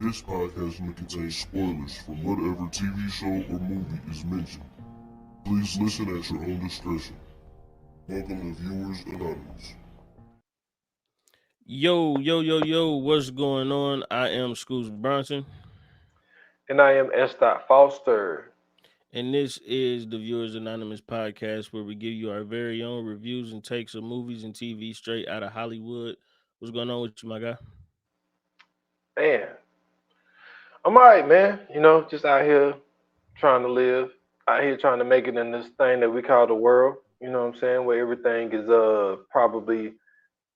This podcast may contain spoilers from whatever TV show or movie is mentioned. Please listen at your own discretion. Welcome to Viewers Anonymous. Yo, what's going on? I am Scoots Bronson, And I am S. Foster. and this is the Viewers Anonymous podcast where we give you our very own reviews and takes of movies and TV straight out of Hollywood. What's going on with you, my guy? Man, I'm alright, man. Just out here trying to live, out here trying to make it in this thing that we call the world. You know what I'm saying? Where everything is probably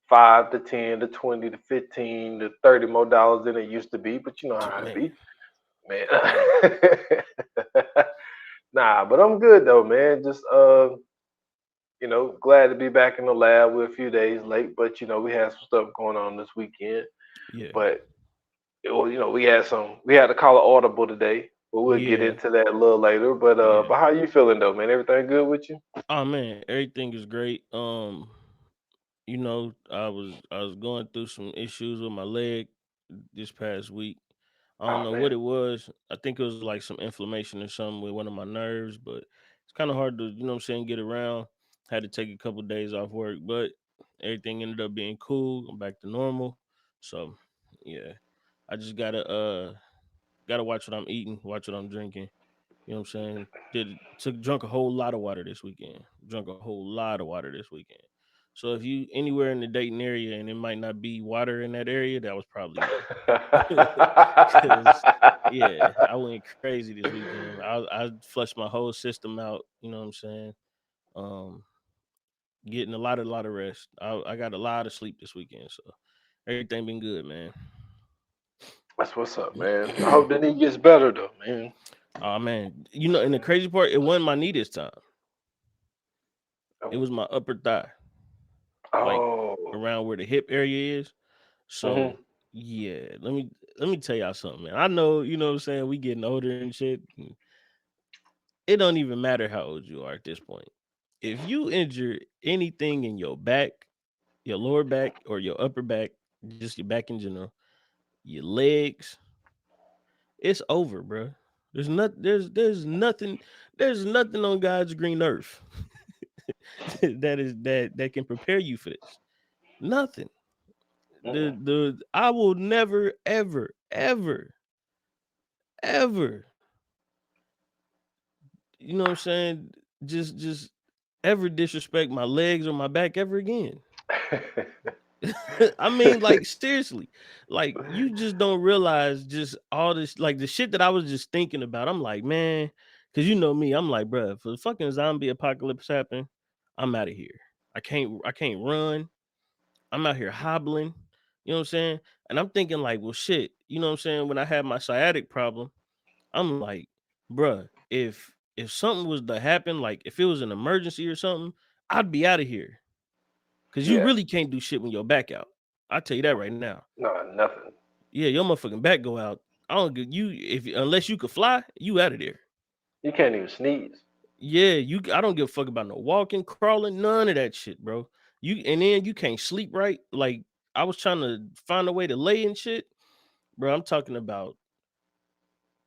5 to 10 to 20 to 15 to 30 more dollars than it used to be. But you know how it Man, be, man. Nah, but I'm good though, man. Just glad to be back in the lab. We're a few days late, but we had some stuff going on this weekend. yeah, But we had to call an audible today, but we'll get yeah, into that a little later. But yeah. but how you feeling though, man? Everything good with you? Oh man, everything is great. I was going through some issues with my leg this past week. I don't Oh know man. what it was. I think it was like some inflammation or something with one of my nerves, but it's kind of hard to, get around. Had to take a couple days off work, but everything ended up being cool. I'm back to normal. So, yeah. I just gotta watch what I'm eating, watch what I'm drinking. You know what I'm saying? Drunk a whole lot of water this weekend. Drunk a whole lot of water this weekend. So if you anywhere in the Dayton area and it might not be water in that area, that was probably me. Cause yeah, I went crazy this weekend. I flushed my whole system out. You know what I'm saying? Um, Getting a lot of rest. I got a lot of sleep this weekend, so everything been good, man. That's what's up, man. I hope that he gets better though, man. Oh man, and the crazy part, it wasn't my knee this time. It Oh, was my upper thigh, like oh. around where the hip area is. Mhm. So yeah, let me tell y'all something, man. I know, what I'm saying, we getting older and shit. It don't even matter how old you are at this point. If you injure anything in your back, your lower back or your upper back, just your back in general, your legs, it's over, bro. There's nothing on God's green earth that can prepare you for this. Nothing. Mm-mm. I will never ever, you know what I'm saying, just ever disrespect my legs or my back ever again. I mean, like seriously, like you just don't realize just all this, like the shit that I was just thinking about. I'm like, man, because you know me, I'm like, bruh, if the fucking zombie apocalypse happen, I'm out of here. I can't run. I'm out here hobbling. You know what I'm saying? And I'm thinking like, well, shit. You know what I'm saying? When I had my sciatic problem, I'm like, bruh, if something was to happen, like if it was an emergency or something, I'd be out of here. Cause you Yeah. really can't do shit when your back out. I tell you that right now. No, nothing. Yeah, your motherfucking back go out. I don't get you if unless you could fly, you out of there. You can't even sneeze. Yeah, I don't give a fuck about no walking, crawling, none of that shit, bro. And then you can't sleep right. Like I was trying to find a way to lay and shit, bro. I'm talking about.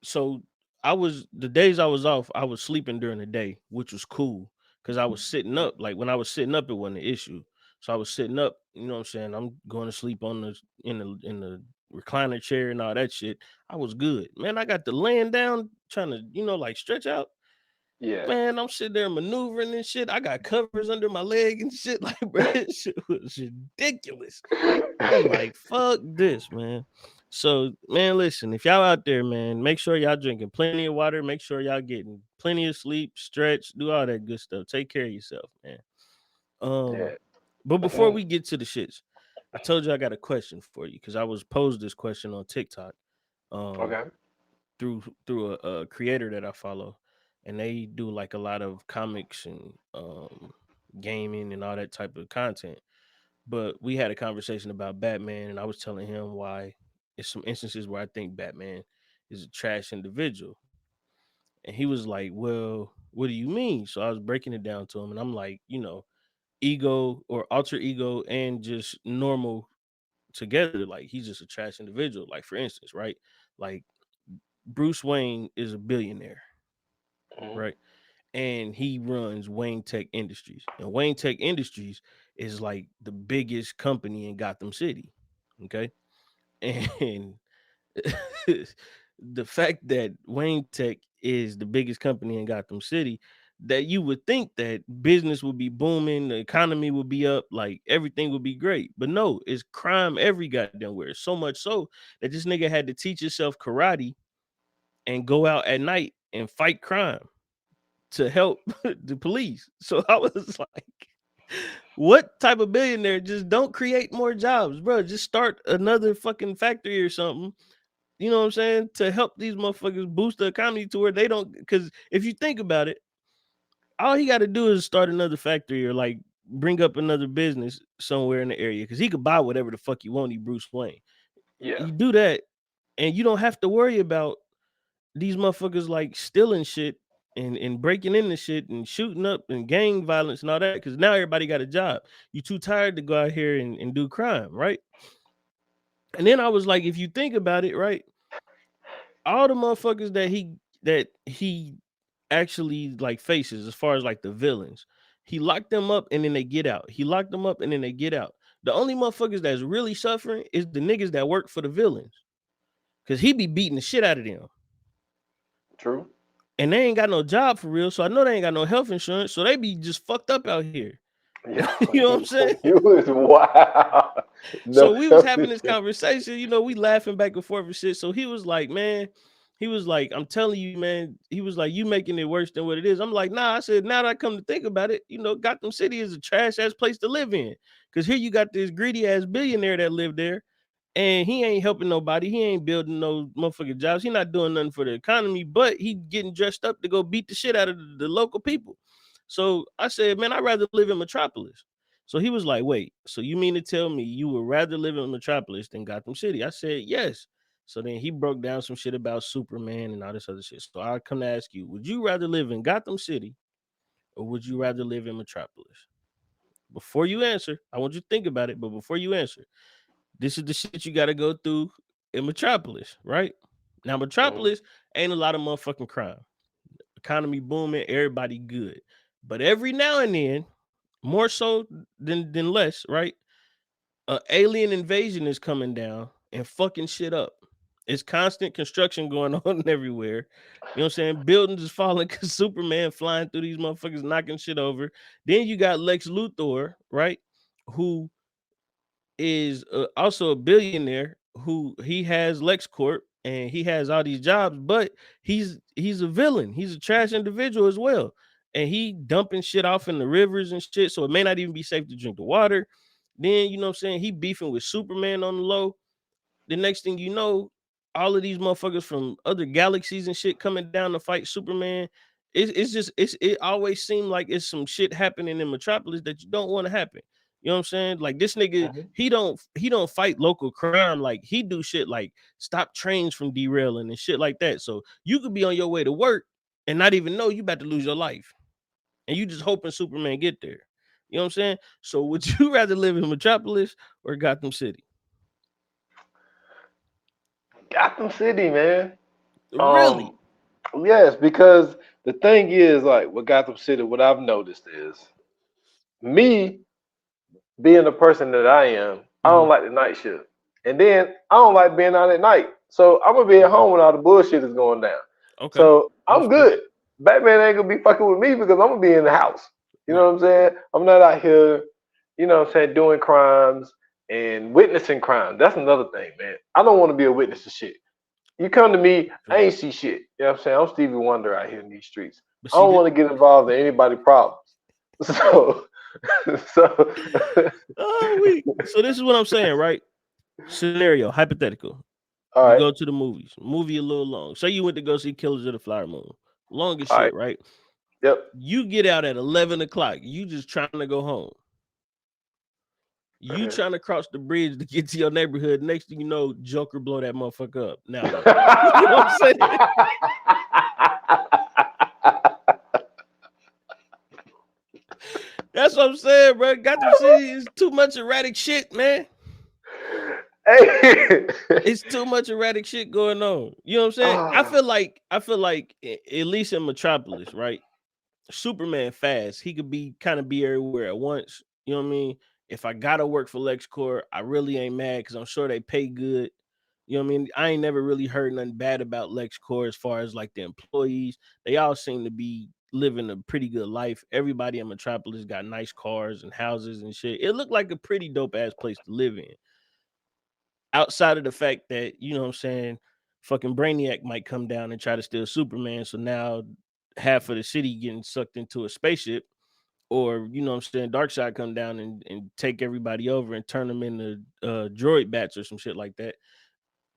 So I was the days I was off, I was sleeping during the day, which was cool because I was sitting up. Like when I was sitting up, it wasn't an issue. So I was sitting up. You know what I'm saying? I'm going to sleep on the recliner chair and all that shit. I was good, man. I got the laying down, trying to like stretch out. Yeah. Man, I'm sitting there maneuvering and shit. I got covers under my leg and shit. Like, bro, that shit was ridiculous. I'm like, fuck this, man. So, man, listen, if y'all out there, man, make sure y'all drinking plenty of water. Make sure y'all getting plenty of sleep, stretch, do all that good stuff. Take care of yourself, man. Um, Yeah. but before we get to the shits, I told you I got a question for you because I was posed this question on TikTok. Um, Okay. through a creator that I follow, and they do like a lot of comics and gaming and all that type of content. But we had a conversation about Batman, and I was telling him why it's some instances where I think Batman is a trash individual. And he was like, well, what do you mean? So I was breaking it down to him, and I'm like, ego or alter ego and just normal together, like he's just a trash individual. Like, for instance, right? Like Bruce Wayne is a billionaire, Mhm. right? And he runs Wayne Tech Industries. And Wayne Tech Industries is like the biggest company in Gotham City. Okay. And the fact that Wayne Tech is the biggest company in Gotham City, that you would think that business would be booming, the economy would be up, like everything would be great. But no, it's crime every goddamn where. So much so that this nigga had to teach himself karate and go out at night and fight crime to help the police. So I was like, what type of billionaire just don't create more jobs, bro? Just start another fucking factory or something. You know what I'm saying? To help these motherfuckers boost the economy to where they don't. Because if you think about it, all he got to do is start another factory or like bring up another business somewhere in the area. Because he could buy whatever the fuck you want. He Bruce Wayne. Yeah, You do that, and you don't have to worry about these motherfuckers like stealing shit and breaking into shit and shooting up and gang violence and all that, because now everybody got a job. You too tired to go out here and do crime, right? And then I was like, if you think about it, right, all the motherfuckers that he actually like faces as far as like the villains, he locked them up and then they get out. He locked them up and then they get out. The only motherfuckers that's really suffering is the niggas that work for the villains, because he be beating the shit out of them. true. And they ain't got no job for real. So I know they ain't got no health insurance. So they be just fucked up out here. Yeah, You know what I'm saying? you was wow. So No we was having this self-esteem. conversation, we laughing back and forth and shit. So he was like, man, he was like, I'm telling you, man, he was like, you making it worse than what it is. I'm like, nah, I said, now that I come to think about it, Gotham City is a trash ass place to live in. Cause here you got this greedy ass billionaire that lived there, and he ain't helping nobody. He ain't building no motherfucking jobs. He not doing nothing for the economy, but he getting dressed up to go beat the shit out of the local people. So I said, man, I'd rather live in Metropolis. So he was like, wait, so you mean to tell me you would rather live in Metropolis than Gotham City? I said, yes. So then he broke down some shit about Superman and all this other shit. So I come to ask you, would you rather live in Gotham City or would you rather live in Metropolis? Before you answer, I want you to think about it, but before you answer, this is the shit you got to go through in Metropolis, right? Now, Mhm. Metropolis ain't a lot of motherfucking crime. Economy booming, everybody good. But every now and then, more so than less, right? Alien invasion is coming down and fucking shit up. It's constant construction going on everywhere. You know what I'm saying? Buildings is falling because Superman flying through these motherfuckers, knocking shit over. Then you got Lex Luthor, right? Who is also a billionaire, who he has LexCorp and he has all these jobs, but he's a villain. He's a trash individual as well. And he dumping shit off in the rivers and shit. So it may not even be safe to drink the water. Then, you know what I'm saying? He beefing with Superman on the low. The next thing you know, all of these motherfuckers from other galaxies and shit coming down to fight Superman. It always seemed like it's some shit happening in Metropolis that you don't want to happen. You know what I'm saying? Like this nigga, Mhm. he don't fight local crime. Like he do shit like stop trains from derailing and shit like that. So you could be on your way to work and not even know you about to lose your life. And you just hoping Superman get there. You know what I'm saying? So would you rather live in Metropolis or Gotham City? Gotham City, man. Really? Um, yes, because the thing is, like with Gotham City, what I've noticed is me being the person that I am, I Mm-hmm. don't like the night shift. And then I don't like being out at night. So I'm gonna be at Okay. home when all the bullshit is going down. Okay. So That's I'm fair. good. Batman ain't gonna be fucking with me because I'm gonna be in the house. You know Right. what I'm saying? I'm not out here, what I'm saying, doing crimes and witnessing crime. That's another thing, man. I don't want to be a witness to shit. You come to me, I Fair. ain't see shit. You know what I'm saying? I'm Stevie Wonder out here in these streets. But I see don't this. want to get involved in anybody's problems. So, so, Oh, we. So this is what I'm saying, right? Scenario, hypothetical. all You right, go to the movies. Movie a little long. Say you went to go see Killers of the Flower Moon. Long as all right, shit, right? yep. You get out at 11 o'clock. You just trying to go home. You Okay. trying to cross the bridge to get to your neighborhood. Next thing you know, Joker blow that motherfucker up. Now what? You know what I'm saying? That's what I'm saying, bro. Gotham City is too much erratic shit, man. Hey. It's too much erratic shit going on. You know what I'm saying? Ah, I feel like at least in Metropolis, right? Superman fast. He could be kind of be everywhere at once. You know what I mean? If I gotta work for LexCorp, I really ain't mad because I'm sure they pay good. You know what I mean? I ain't never really heard nothing bad about LexCorp as far as like the employees. They all seem to be living a pretty good life. Everybody in Metropolis got nice cars and houses and shit. It looked like a pretty dope ass place to live in. Outside of the fact that, you know what I'm saying, fucking Brainiac might come down and try to steal Superman. So now half of the city getting sucked into a spaceship, or you know what I'm saying, Darkseid come down and take everybody over and turn them into droid bats or some shit like that.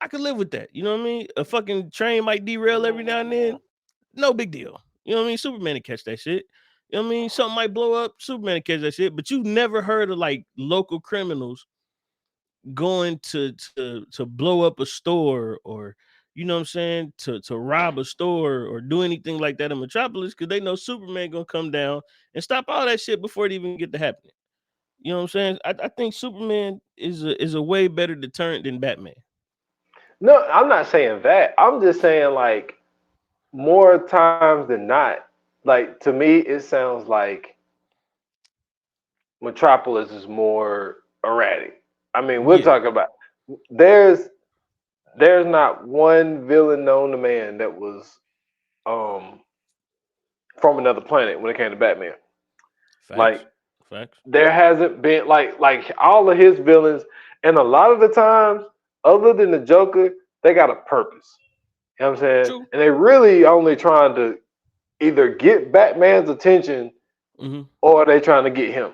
I could live with that. You know what I mean? A fucking train might derail every now and then. No big deal. You know what I mean? Superman to catch that shit. You know what I mean? Something might blow up. Superman to catch that shit. But you never heard of like local criminals going to blow up a store, or you know what I'm saying, to rob a store or do anything like that in Metropolis, because they know Superman gonna come down and stop all that shit before it even get to happening. You know what I'm saying? I think Superman is a way better deterrent than Batman. no, I'm not saying that. I'm just saying like more times than not. Like to me, it sounds like Metropolis is more erratic. I mean, we'll Yeah, talk about there's there's not one villain known to man that was um from another planet when it came to Batman. facts, Like facts. there hasn't been like all of his villains, and a lot of the times, other than the Joker, they got a purpose. You know what I'm saying? True. And they really only trying to either get Batman's attention Mm-hmm. or they trying to get him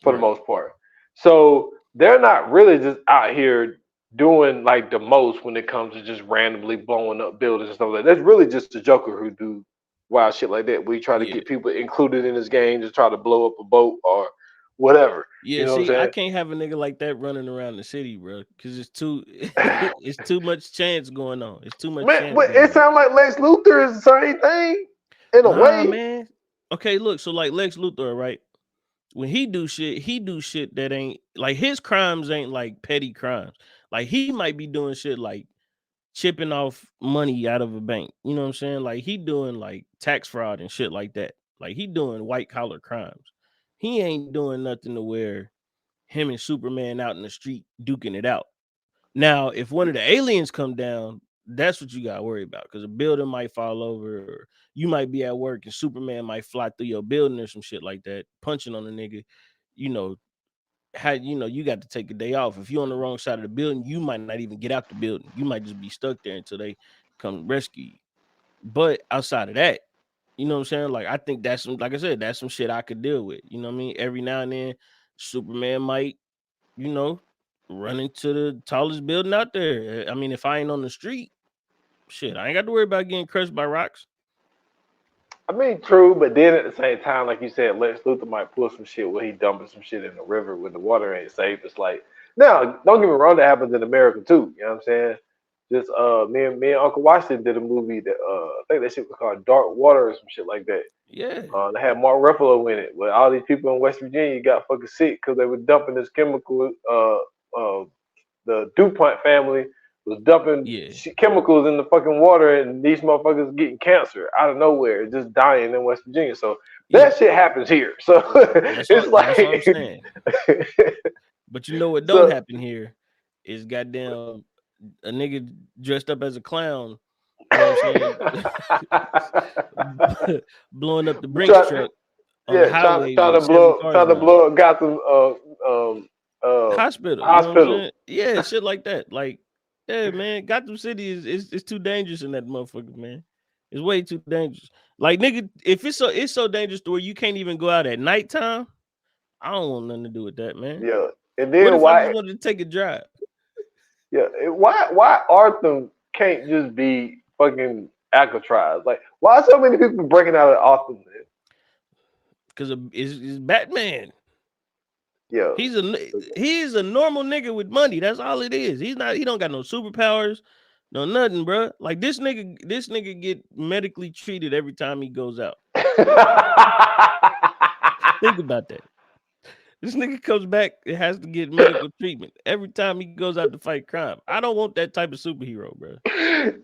for the Right. most part. So they're not really just out here doing like the most when it comes to just randomly blowing up buildings and stuff like that. That's really just the Joker who do wild shit like that. We try to Yeah. get people included in this game to try to blow up a boat or whatever. You Yeah, know what I'm see, I saying? can't have a nigga like that running around the city, bro, because it's too it's too much chance going on. It's too much Man, chance but it going on. sounds like Lex Luthor is the same thing in a Nah, way. man. Okay, look, so like Lex Luthor, right? When he do shit that ain't like his crimes ain't like petty crimes. Like he might be doing shit like chipping off money out of a bank. You know what I'm saying? Like he doing like tax fraud and shit like that. Like he doing white collar crimes. He ain't doing nothing to where him and Superman out in the street duking it out. Now, if one of the aliens come down, that's what you got to worry about, because a building might fall over, or you might be at work and Superman might fly through your building or some shit like that, punching on a nigga. You know how you got to take a day off. If you're on the wrong side of the building, you might not even get out the building. You might just be stuck there until they come rescue you. But outside of that, you know what I'm saying? Like I think that's some, like I said, that's some shit I could deal with. You know what I mean? Every now and then, Superman might, you know, run into the tallest building out there. I mean, if I ain't on the street, shit, I ain't got to worry about getting crushed by rocks. I mean, true, but then at the same time, like you said, Lex Luthor might pull some shit where he dumping some shit in the river when the water ain't safe. It's like, now, don't get me wrong, that happens in America too. You know what I'm saying? Just me and Uncle Washington did a movie that I think that shit was called Dark Water or some shit like that. Yeah, They had Mark Ruffalo in it, where all these people in West Virginia got fucking sick because they were dumping this chemical. The DuPont family was dumping yeah, chemicals in the fucking water, and these motherfuckers getting cancer out of nowhere, just dying in West Virginia. So yeah. that shit happens here. So it's That's what I'm like, saying. But you know what don't so happen here is goddamn a nigga dressed up as a clown. You know what I'm saying? Blowing up the Brinks try, truck on the yeah, highway with seven cars trying to on it. blow up Gotham um Hospital, you know what I'm hospital. saying? Yeah, shit like that. Like, yeah, man, Gotham City is too dangerous in that motherfucker, man. It's way too dangerous. Like, nigga, if it's so dangerous to where you can't even go out at nighttime, I don't want nothing to do with that, man. Yeah, and What then if I just why? wanted to take a drive? Yeah, why Arkham can't just be fucking Alcatraz? Like, why so many people breaking out of Arkham? Man? Because it's Batman. Yeah, He is a normal nigga with money. That's all it is. He don't got no superpowers, no nothing, bro. Like this nigga get medically treated every time he goes out. Think about that. This nigga comes back and has to get medical treatment every time he goes out to fight crime. I don't want that type of superhero, bro.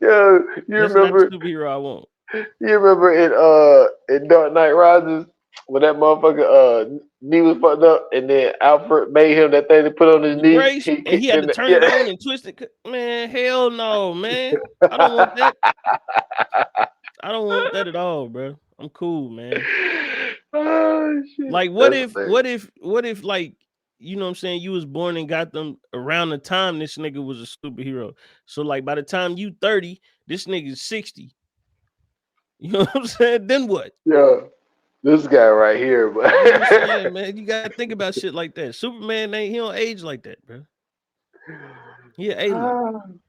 Yo, That's not the superhero I want. you remember in Dark Knight Rises when that motherfucker knee was fucked up and then Alfred made him that thing to put on his The knee. brace, He and he kicked had to in the turn it yeah. on and twist it. Man, hell no, man. I don't want that. I don't want that at all, bro. I'm cool, man. Oh shit. Like, That's hilarious. what if, like, you know what I'm saying? You was born and got them around the time this nigga was a superhero. So, like, by the time you 30, this nigga's 60. You know what I'm saying? Then what? Yeah. This guy right here, but You know what I'm saying, man? You gotta think about shit like that. Superman he don't age like that, bro. He an alien.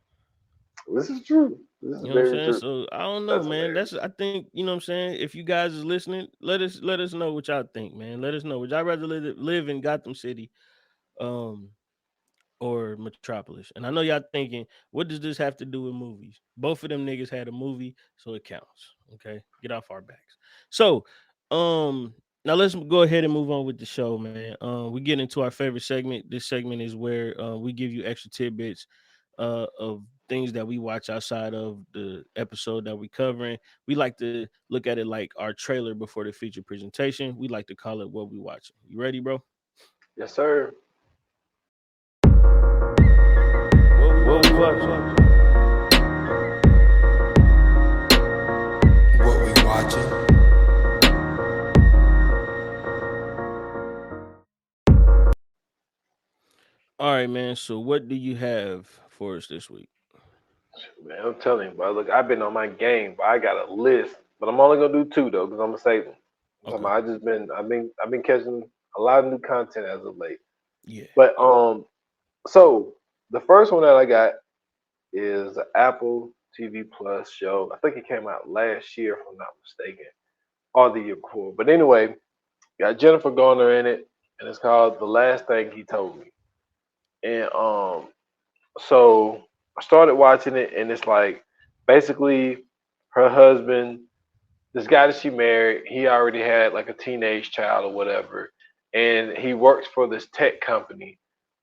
this is true. This is You know what I'm very saying? true. So I don't know, That's man. hilarious. I think, you know what I'm saying? If you guys is listening, let us know what y'all think, man. Let us know. Would y'all rather live in Gotham City um or Metropolis? And I know y'all thinking, what does this have to do with movies? Both of them niggas had a movie, so it counts. Okay. Get off our backs. So now let's go ahead and move on with the show, man. We get into our favorite segment. This segment is where we give you extra tidbits of things that we watch outside of the episode that we covering. We like to look at it like our trailer before the feature presentation. We like to call it what we watching. You ready, bro? Yes, sir. What we What we watching? watching? What we watching? All right, man. So what do you have for us this week? Man, I'm telling you, bro. Look, I've been on my game, but I got a list. But I'm only gonna do two though, because I'm gonna save them. Okay. I've been catching a lot of new content as of late. Yeah. But so the first one that I got is the Apple TV Plus show. I think it came out last year, if I'm not mistaken, or the year before. But anyway, got Jennifer Garner in it, and it's called The Last Thing He Told Me. And so I started watching it, and it's like basically her husband, this guy that she married, he already had like a teenage child or whatever, and he works for this tech company,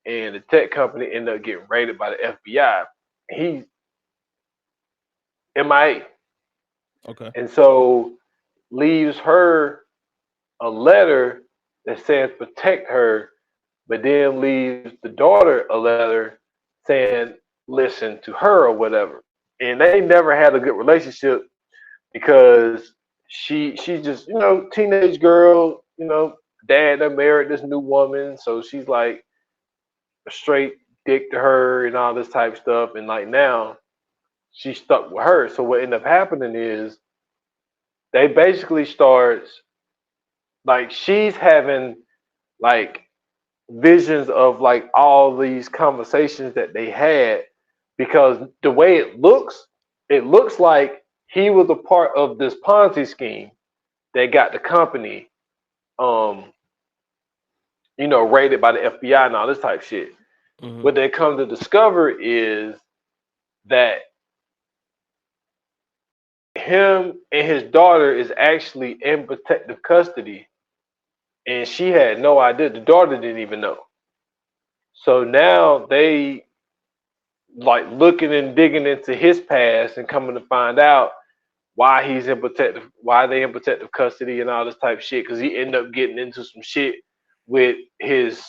and the tech company ended up getting raided by the FBI. He's MIA, Okay. and so leaves her a letter that says protect her, but then leaves the daughter a letter saying listen to her or whatever. And they never had a good relationship because she's just teenage girl, dad that married this new woman, so she's like a straight dick to her and all this type stuff. And like now she's stuck with her. So what ended up happening is they basically starts like she's having like visions of like all these conversations that they had because the way it looks like he was a part of this Ponzi scheme that got the company, um, raided by the FBI and all this type shit. Mm-hmm. What they come to discover is that him and his daughter is actually in protective custody, and she had no idea. The daughter didn't even know. So now they like looking and digging into his past and coming to find out why they in protective custody and all this type of shit. Because he ended up getting into some shit with his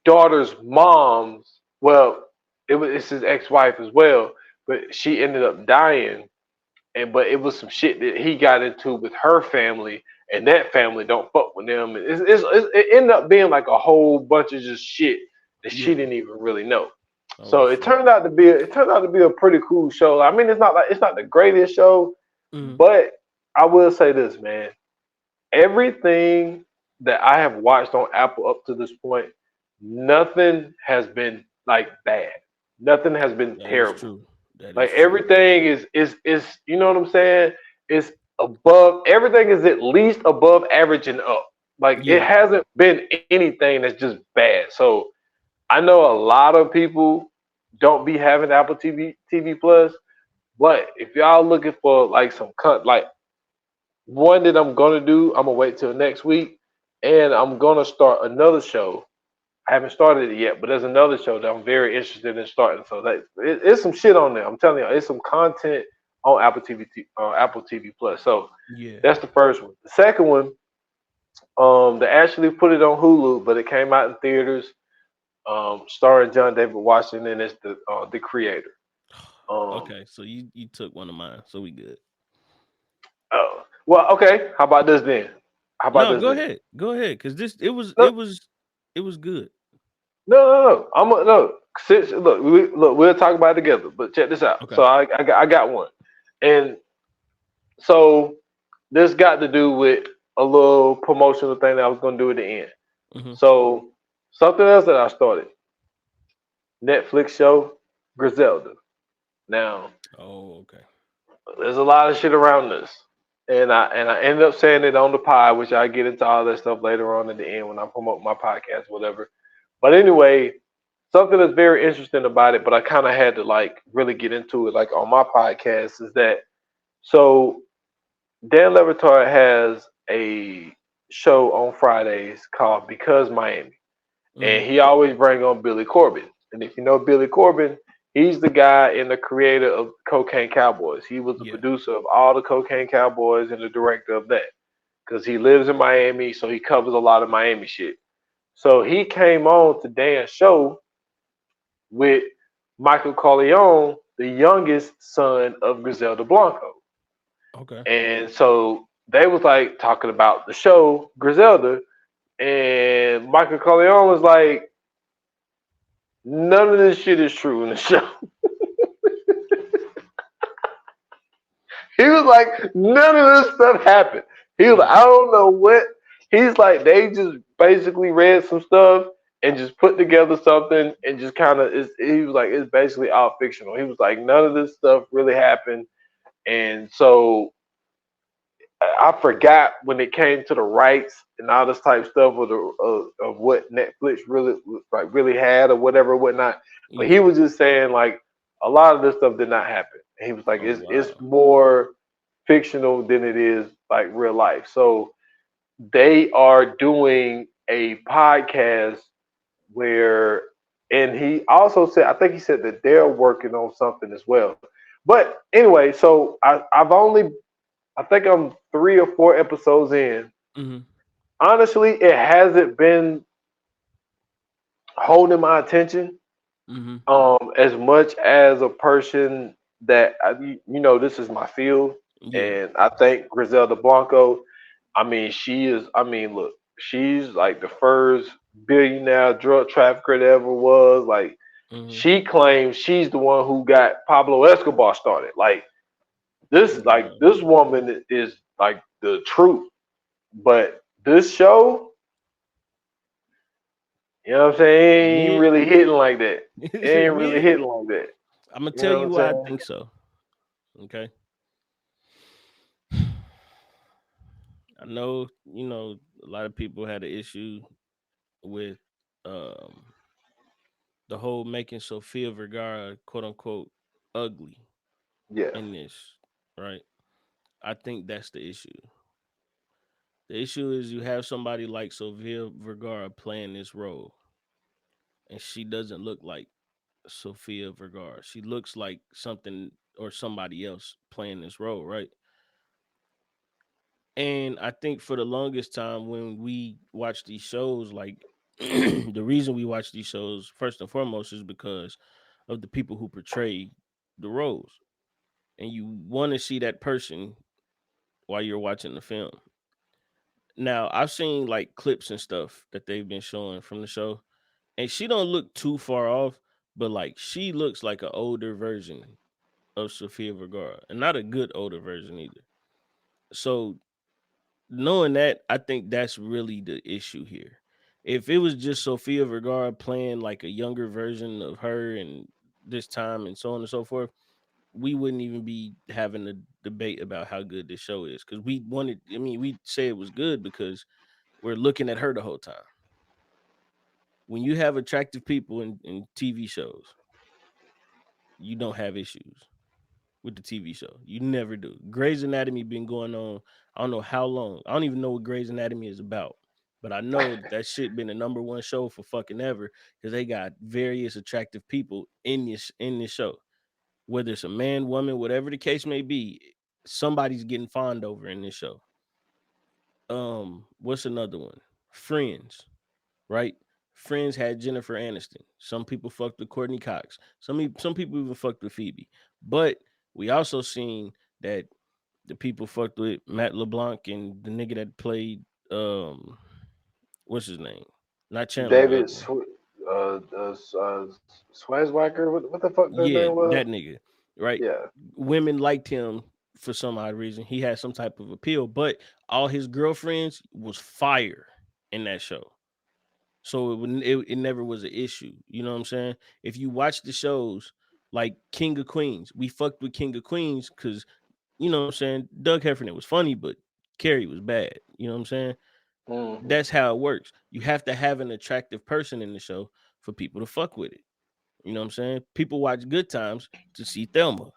daughter's mom's. Well, it's his ex-wife as well, but she ended up dying. But it was some shit that he got into with her family, and that family don't fuck with them. It ended up being like a whole bunch of just shit that she Yeah. didn't even really know. Oh So it shit. turned out to be a pretty cool show. I mean, it's not the greatest show, Mm-hmm. but I will say this, man. Everything that I have watched on Apple up to this point, nothing has been like bad. Nothing has been That is terrible. true. That Like is true. everything is you know what I'm saying? It's above everything is at least above average and up. Like it Yeah. hasn't been anything that's just bad. So I know a lot of people don't be having Apple TV Plus, but if y'all looking for like some like one that I'm gonna do, I'm gonna wait till next week, and I'm gonna start another show. I haven't started it yet, but there's another show that I'm very interested in starting. So it's some shit on there. I'm telling you, it's some content on Apple TV Plus. So Yeah. that's the first one. The second one, they actually put it on Hulu, but it came out in theaters. Starring John David Washington, and it's the creator. Um, Okay, so you took one of mine, so we good. well, okay. How about this then? How about No, this then? go ahead, because this it was No, it was good. no. No. Since, look, we'll talk about it together. But check this out. Okay. So I got one, and so this got to do with a little promotional thing that I was gonna do at the end. Hmm. So something else that I started, Netflix show Griselda. Now Oh, okay. there's a lot of shit around this. And I ended up saying it on the pod, which I get into all that stuff later on at the end when I promote my podcast, whatever. But anyway, something that's very interesting about it, but I kind of had to like really get into it, like on my podcast, is that so Dan Levertard has a show on Fridays called Because Miami, Hmm. and he always bring on Billy Corbin. And if you know Billy Corbin, he's the guy and the creator of Cocaine Cowboys. He was the Yeah. producer of all the Cocaine Cowboys and the director of that because he lives in Miami, so he covers a lot of Miami shit. So he came on to Dan's show with Michael Corleone, the youngest son of Griselda Blanco. Okay. And so they was like talking about the show Griselda, and Michael Corleone was like, none of this shit is true in the show. He was like, none of this stuff happened. He was like, Yeah. I don't know what. He's like, they just basically read some stuff and just put together something and just kind of, he was like, it's basically all fictional. He was like, none of this stuff really happened. And so I forgot when it came to the rights and all this type of stuff of what Netflix really had or whatever whatnot. But he Yeah. was just saying like a lot of this stuff did not happen. And he was like, Oh it's wow. more fictional than it is like real life. So they are doing a podcast where, and he also said, I think he said that they're working on something as well. But anyway, so I think I'm 3 or 4 episodes in. Hmm. Honestly, it hasn't been holding my attention Hmm. as much as a person that this is my field, Yeah. and I think Griselda Blanco. I mean, she is. I mean, look, she's like the first billionaire drug trafficker that ever was. Like, Hmm. she claims she's the one who got Pablo Escobar started. Like this woman is like the truth. But this show, you know what I'm saying, ain't Yeah. really hitting like that. It ain't really Yeah. hitting like that. I'm gonna You tell know what you I'm why I saying? think so. Okay. I know, a lot of people had an issue with um the whole making Sofia Vergara quote unquote ugly Yeah. in this, right? I think that's the issue. The issue is you have somebody like Sofia Vergara playing this role, and she doesn't look like Sofia Vergara. She looks like something or somebody else playing this role, right? And I think for the longest time when we watch these shows, like the reason we watch these shows first and foremost is because of the people who portray the roles. And you want to see that person while you're watching the film. Now, I've seen like clips and stuff that they've been showing from the show, and she don't look too far off, but like she looks like an older version of Sofia Vergara, and not a good older version either. So knowing that, I think that's really the issue here. If it was just Sofia Vergara playing like a younger version of her and this time and so on and so forth, we wouldn't even be having a debate about how good this show is because we wanted. I mean, we say it was good because we're looking at her the whole time. When you have attractive people in TV shows, you don't have issues with the TV show. You never do. Grey's Anatomy been going on. I don't know how long. I don't even know what Grey's Anatomy is about, but I know that shit been the number one show for fucking ever because they got various attractive people in this show. Whether it's a man, woman, whatever the case may be, somebody's getting fawned over in this show. What's another one? Friends, right? Friends had Jennifer Aniston. Some people fucked with Courtney Cox. Some people even fucked with Phoebe. But we also seen that the people fucked with Matt LeBlanc and the nigga that played what's his name? Not Chandler, the other David one. Swazwacker. What the fuck that Yeah, name was? that nigga. Right? Yeah. Women liked him for some odd reason. He had some type of appeal, but all his girlfriends was fire in that show. So it never was an issue. You know what I'm saying? If you watch the shows like King of Queens, we fucked with King of Queens because you know what I'm saying. Doug Heffernan was funny, but Carrie was bad. You know what I'm saying? Hmm. That's how it works. You have to have an attractive person in the show for people to fuck with it. You know what I'm saying? People watch Good Times to see Thelma.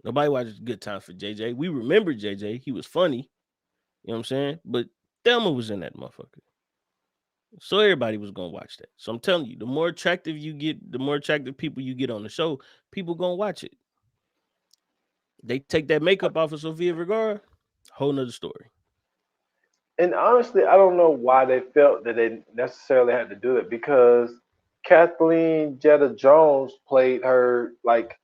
Nobody watches Good Times for JJ. We remember JJ. He was funny. You know what I'm saying? But Thelma was in that motherfucker. So everybody was gonna watch that. So I'm telling you, the more attractive you get, the more attractive people you get on the show, people gonna watch it. They take that makeup off of Sofia Vergara, whole nother story. And honestly, I don't know why they felt that they necessarily had to do it because Kathleen Jetta Jones played her like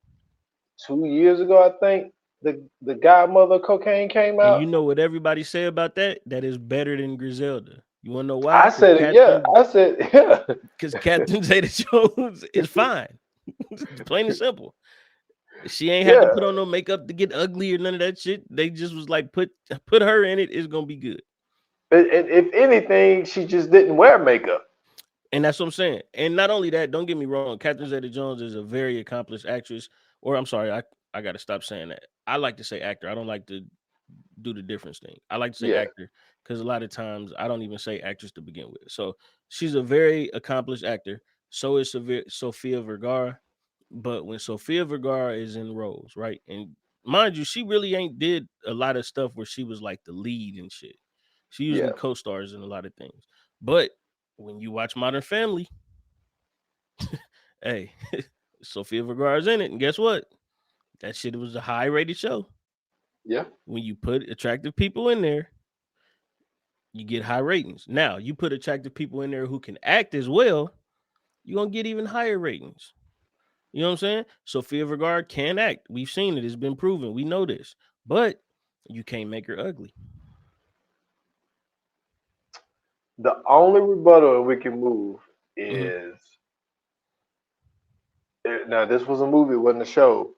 2 years ago, I think. The Godmother Cocaine came And you out. know what everybody say about that? That is better than Griselda. You wanna know why? I said it, yeah. I said, yeah. Because Catherine Zeta Jones is fine. Plain and simple. She ain't had to Yeah. put on no makeup to get ugly or none of that shit. They just was like, put her in it, it's gonna be good. And if anything, she just didn't wear makeup. And that's what I'm saying. And not only that, don't get me wrong, Catherine Zeta Jones is a very accomplished actress. Or I'm sorry, I gotta stop saying that. I like to say actor. I don't like to do the difference thing. I like to say Yeah. actor because a lot of times I don't even say actress to begin with. So she's a very accomplished actor. So is Sofia Vergara. But when Sofia Vergara is in roles, right? And mind you, she really ain't did a lot of stuff where she was like the lead and shit. She usually Yeah. co-stars in a lot of things. But when you watch Modern Family, hey, Sofia Vergara's in it, and guess what? That shit was a high-rated show. Yeah. When you put attractive people in there, you get high ratings. Now, you put attractive people in there who can act as well, you're gonna get even higher ratings. You know what I'm saying? Sofia Vergara can act. We've seen it. It's been proven. We know this. But you can't make her ugly. The only rebuttal we can move Hmm. is now this was a movie, it wasn't a show,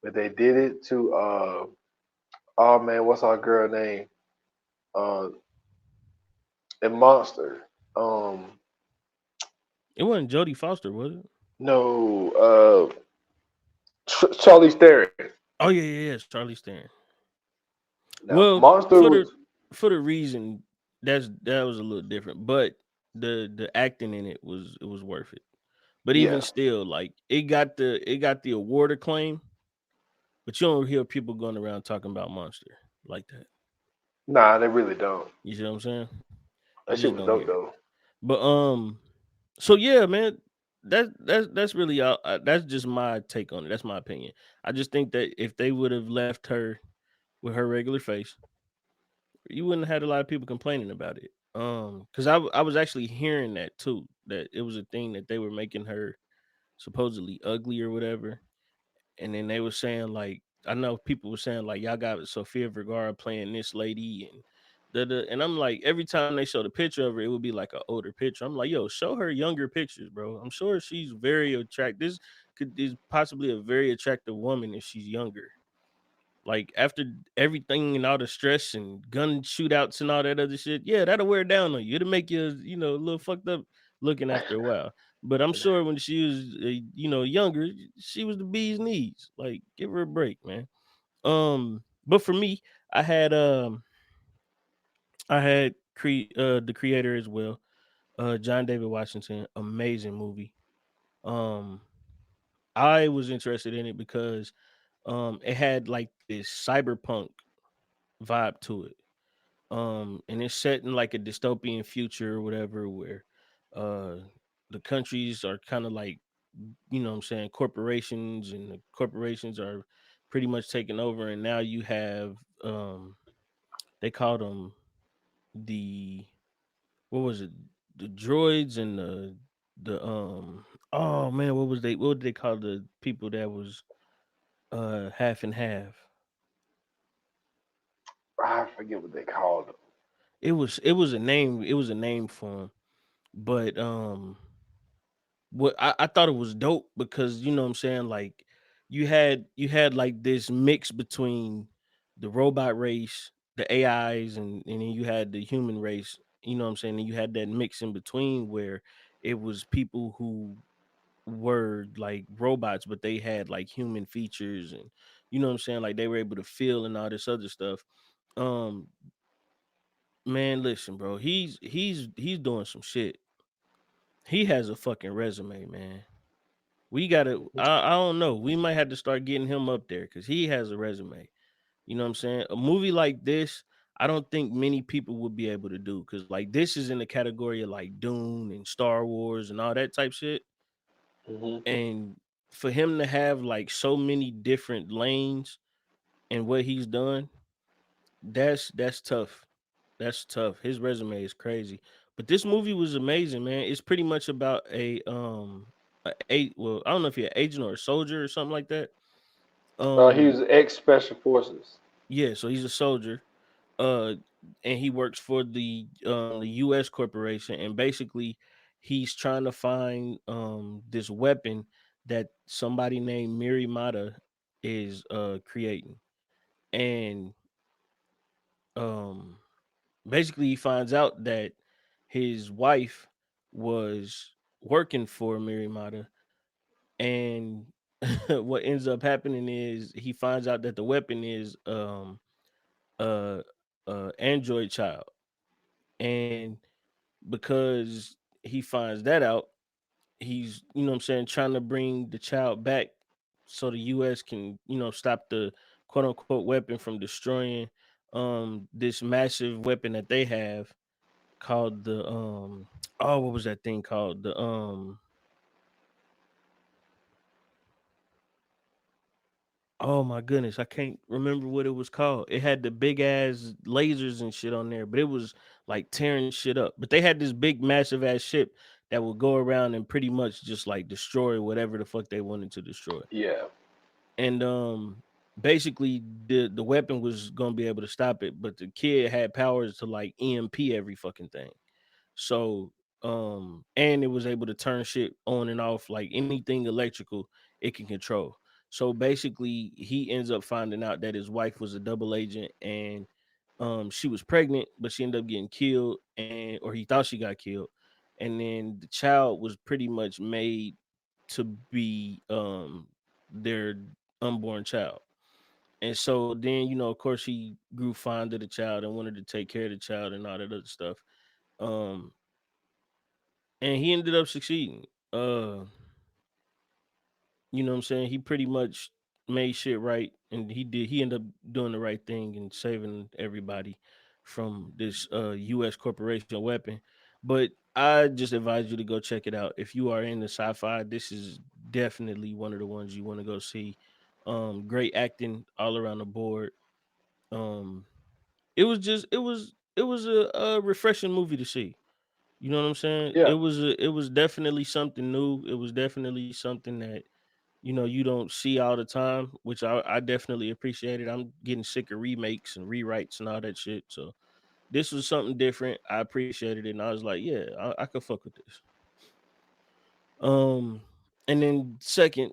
but they did it to oh man, what's our girl name? Uh a monster. Um It wasn't Jodie Foster, was it? no, Charlie Theron. Oh yeah. It's Charlie Theron. Now Well, Monster was for the reason that was a little different, but the acting in it was worth it. But even yeah. still, like it got the award acclaim, but you don't hear people going around talking about Monster like that. Nah, they really don't. You see what I'm saying? You That shit just was don't dope hear it. though. But so yeah, man, that's really all. That's just my take on it. That's my opinion. I just think that if they would have left her with her regular face, you wouldn't have had a lot of people complaining about it. Because I was actually hearing that too, that it was a thing that they were making her supposedly ugly or whatever, and then they were saying like I know people were saying like y'all got Sofia Vergara playing this lady and and I'm like every time they show the picture of her, it would be like an older picture. I'm like, yo, show her younger pictures, bro. I'm sure she's very attractive. This could is possibly a very attractive woman if she's younger. Like after everything and all the stress and gun shootouts and all that other shit, yeah, that'll wear down on you. It'll make you, a little fucked up looking after a while. But I'm sure when she was, younger, she was the bee's knees. Like, give her a break, man. But for me, I had, the creator as well, John David Washington, amazing movie. Um, I was interested in it because, it had like this cyberpunk vibe to it. And it's set in like a dystopian future or whatever, where uh the countries are kind of like, what I'm saying, corporations, and the corporations are pretty much taking over, and now you have, they called them the, what was it, the droids, and the oh man, what did they call the people that was half and half? I forget what they called them. It was a name, for them. But what I thought it was dope, because you know what I'm saying, like you had like this mix between the robot race, the AIs, and then you had the human race, you know what I'm saying, and you had that mix in between where it was people who were like robots, but they had like human features, and you know what I'm saying, like they were able to feel and all this other stuff. um Man, listen, bro, he's doing some shit. He has a fucking resume, man. We gotta. I don't know. We might have to start getting him up there because he has a resume. You know what I'm saying? A movie like this, I don't think many people would be able to do, because like this is in the category of like Dune and Star Wars and all that type shit. Hmm. And for him to have like so many different lanes and what he's done, that's tough. That's tough. His resume is crazy. But this movie was amazing, man. It's pretty much about well, I don't know if you're an agent or a soldier or something like that. He Um was ex special forces. yeah, so he's a soldier. Uh and he works for the US corporation, and basically he's trying to find this weapon that somebody named Miri Mata is creating. And um basically he finds out that his wife was working for Mirimata, and what ends up happening is he finds out that the weapon is a android child. And because he finds that out, he's, you know what I'm saying, trying to bring the child back so the US can, stop the quote unquote weapon from destroying this massive weapon that they have, called the oh, what was that thing called? The oh my goodness, I can't remember what it was called. It had the big ass lasers and shit on there, but it was like tearing shit up. But they had this big massive ass ship that would go around and pretty much just like destroy whatever the fuck they wanted to destroy. Yeah. And basically the weapon was gonna be able to stop it, but the kid had powers to like EMP every fucking thing. So, and it was able to turn shit on and off, like anything electrical it can control. So basically, he ends up finding out that his wife was a double agent, and she was pregnant, but she ended up getting killed, and or he thought she got killed. And then the child was pretty much made to be their unborn child. And so then, of course, he grew fond of the child and wanted to take care of the child and all that other stuff. Um, and he ended up succeeding. You know what I'm saying? He pretty much made shit right, and he ended up doing the right thing and saving everybody from this US corporation weapon. But I just advise you to go check it out. If you are into sci-fi, this is definitely one of the ones you want to go see. Great acting all around the board. Um it was a refreshing movie to see. You know what I'm saying? Yeah. It was definitely something new. It was definitely something that you don't see all the time, which I definitely appreciated. I'm getting sick of remakes and rewrites and all that shit. So this was something different. I appreciated it, and I was like, yeah, I could fuck with this. Um, and then second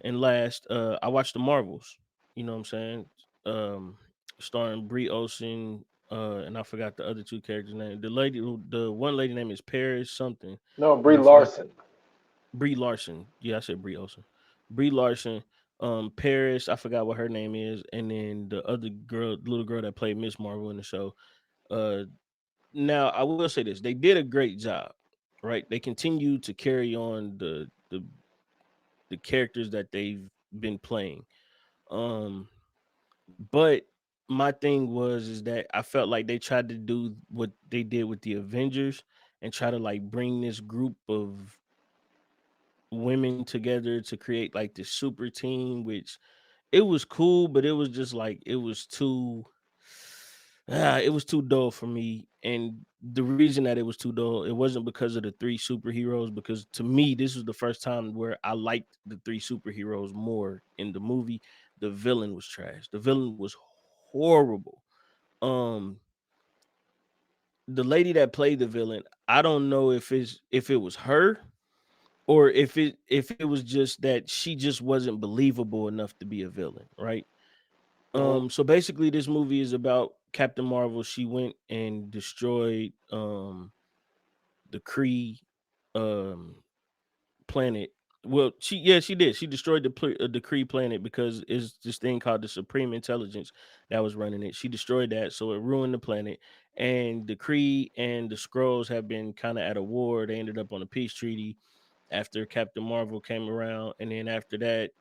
and last, I watched the Marvels. You know what I'm saying? Um, Starring Brie Olsen, and I forgot the other two characters' name. The one lady name is Paris something, No, but Brie I forgot Larson. Brie Larson. Yeah, I said Brie Olsen. Brie Larson. Paris, I forgot what her name is, and then the other girl, little girl that played Miss Marvel in the show. Uh, Now I will say this: they did a great job, right? They continue to carry on the characters that they've been playing. Um, but my thing was is that I felt like they tried to do what they did with the Avengers and try to like bring this group of women together to create like this super team, which it was cool, but it was just like it was too dull for me. And the reason that it was too dull, it wasn't because of the three superheroes, because to me, this was the first time where I liked the three superheroes more in the movie. The villain was trash. The villain was horrible. Um, the lady that played the villain, I don't know if it was her or if it was just that she just wasn't believable enough to be a villain, right? Hmm. So basically this movie is about Captain Marvel. She went and destroyed the Kree um planet. Well, she did. She destroyed the Kree planet because it's this thing called the Supreme Intelligence that was running it. She destroyed that, so it ruined the planet. And the Kree and the Skrulls have been kind of at a war. They ended up on a peace treaty after Captain Marvel came around, and then after that,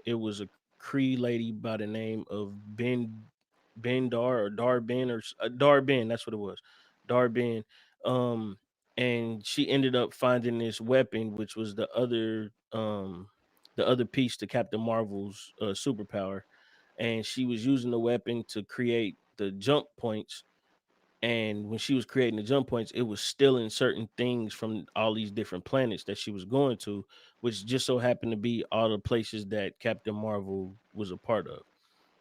it was a Cree lady by the name of Ben Dar or Dar Ben or Dar Ben. That's what it was, Dar Ben. Um, and she ended up finding this weapon, which was the other piece to Captain Marvel's superpower, and she was using the weapon to create the jump points. And when she was creating the jump points, it was stealing certain things from all these different planets that she was going to, which just so happened to be all the places that Captain Marvel was a part of.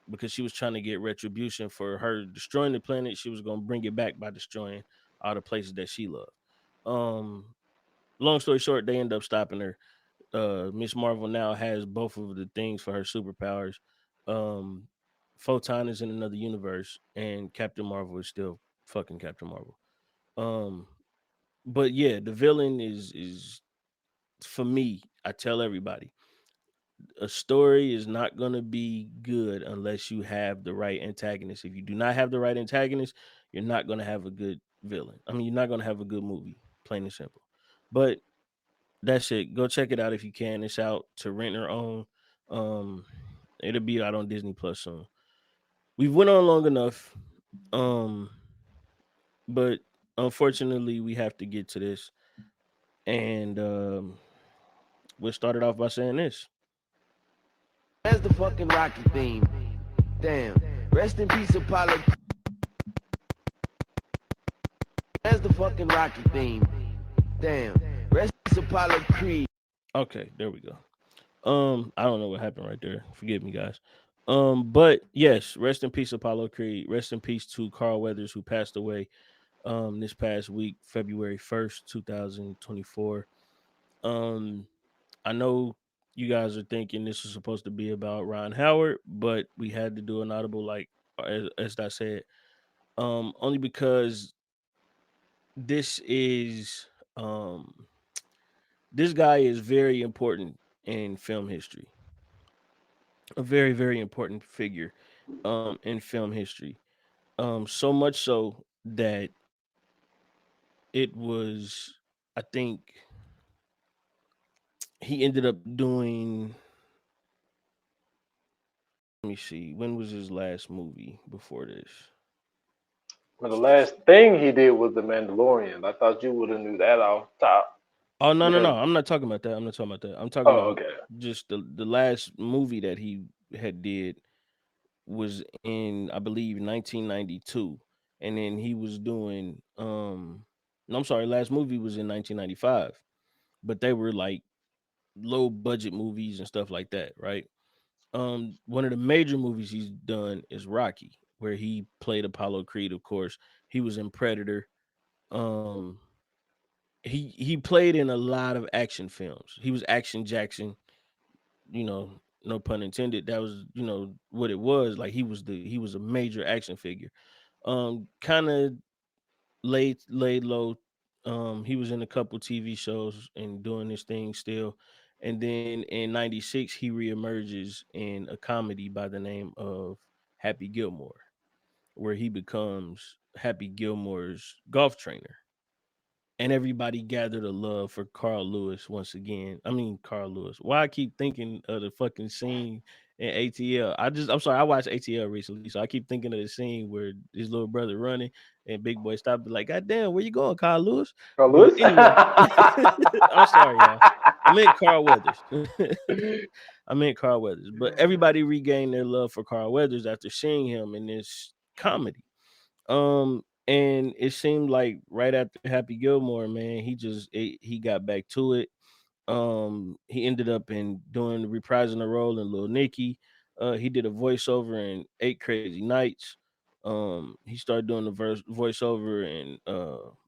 Because she was trying to get retribution for her destroying the planet, she was going to bring it back by destroying all the places that she loved. Um, Long story short, they end up stopping her. Miss Marvel now has both of the things for her superpowers. Um, Photon is in another universe, and Captain Marvel is still fucking Captain Marvel. Um, but yeah, the villain is for me. I tell everybody, a story is not gonna be good unless you have the right antagonist. If you do not have the right antagonist, you're not gonna have a good villain. I mean, you're not gonna have a good movie, plain and simple. But that's it. Go check it out if you can. It's out to rent or own. Um, it'll be out on Disney Plus soon. We've went on long enough. Um, but unfortunately, we have to get to this. And we'll start it off by saying this. Where's the fucking Rocky theme? Damn. Rest in peace, Apollo. Where's the fucking Rocky theme? Damn. Rest in peace, Apollo Creed. Okay, there we go. I don't know what happened right there. Forgive me, guys. But yes, rest in peace, Apollo Creed. Rest in peace to Carl Weathers, who passed away this past week, February 1st, 2024. Um, I know you guys are thinking this is supposed to be about Ron Howard, but we had to do an audible, like as I said, only because this is this guy is very important in film history, a very very important figure in film history. So much so that it was, I think, he ended up doing. Let me see. When was his last movie before this? But the last thing he did was The Mandalorian. I thought you would have knew that off top Oh no no because no! I'm not talking about that. I'm not talking about that. I'm talking oh about okay. just the last movie that he had did was in, I believe, 1992, and then he was doing no, I'm sorry, last movie was in 1995, but they were like low budget movies and stuff like that, right? One of the major movies he's done is Rocky, where he played Apollo Creed. Of course, he was in Predator. Um, he played in a lot of action films. He was Action Jackson, you know, no pun intended. That was, what it was. Like he was a major action figure. Kind of laid low. He was in a couple TV shows and doing this thing still. And then in '96, he reemerges in a comedy by the name of Happy Gilmore, where he becomes Happy Gilmore's golf trainer. And everybody gathered a love for Carl Lewis once again. I mean, Carl Lewis. Why I keep thinking of the fucking scene and ATL. I'm sorry, I watched ATL recently, so I keep thinking of the scene where his little brother running and Big Boy stopped like, God damn, where you going, Carl Lewis? Carl But Lewis? anyway, I'm sorry, y'all. I meant Carl Weathers. I meant Carl Weathers. But everybody regained their love for Carl Weathers after seeing him in this comedy. And it seemed like right after Happy Gilmore, man, he got back to it. He ended up in doing reprising the role in Lil Nicky. He did a voiceover in Eight Crazy Nights. He started doing the voiceover in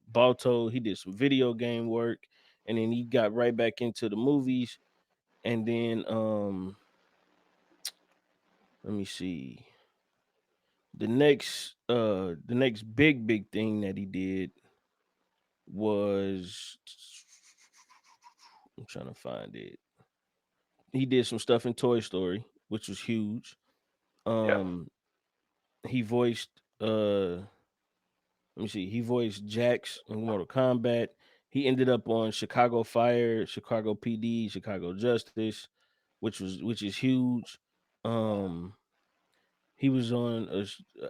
Balto. He did some video game work, and then he got right back into the movies. And then let me see. The next big thing that he did was, I'm trying to find it. He did some stuff in Toy Story, which was huge. Yeah, Um, he voiced let me see, he voiced Jax in Mortal Kombat. He ended up on Chicago Fire, Chicago PD, Chicago Justice, which is huge. Um, he was on a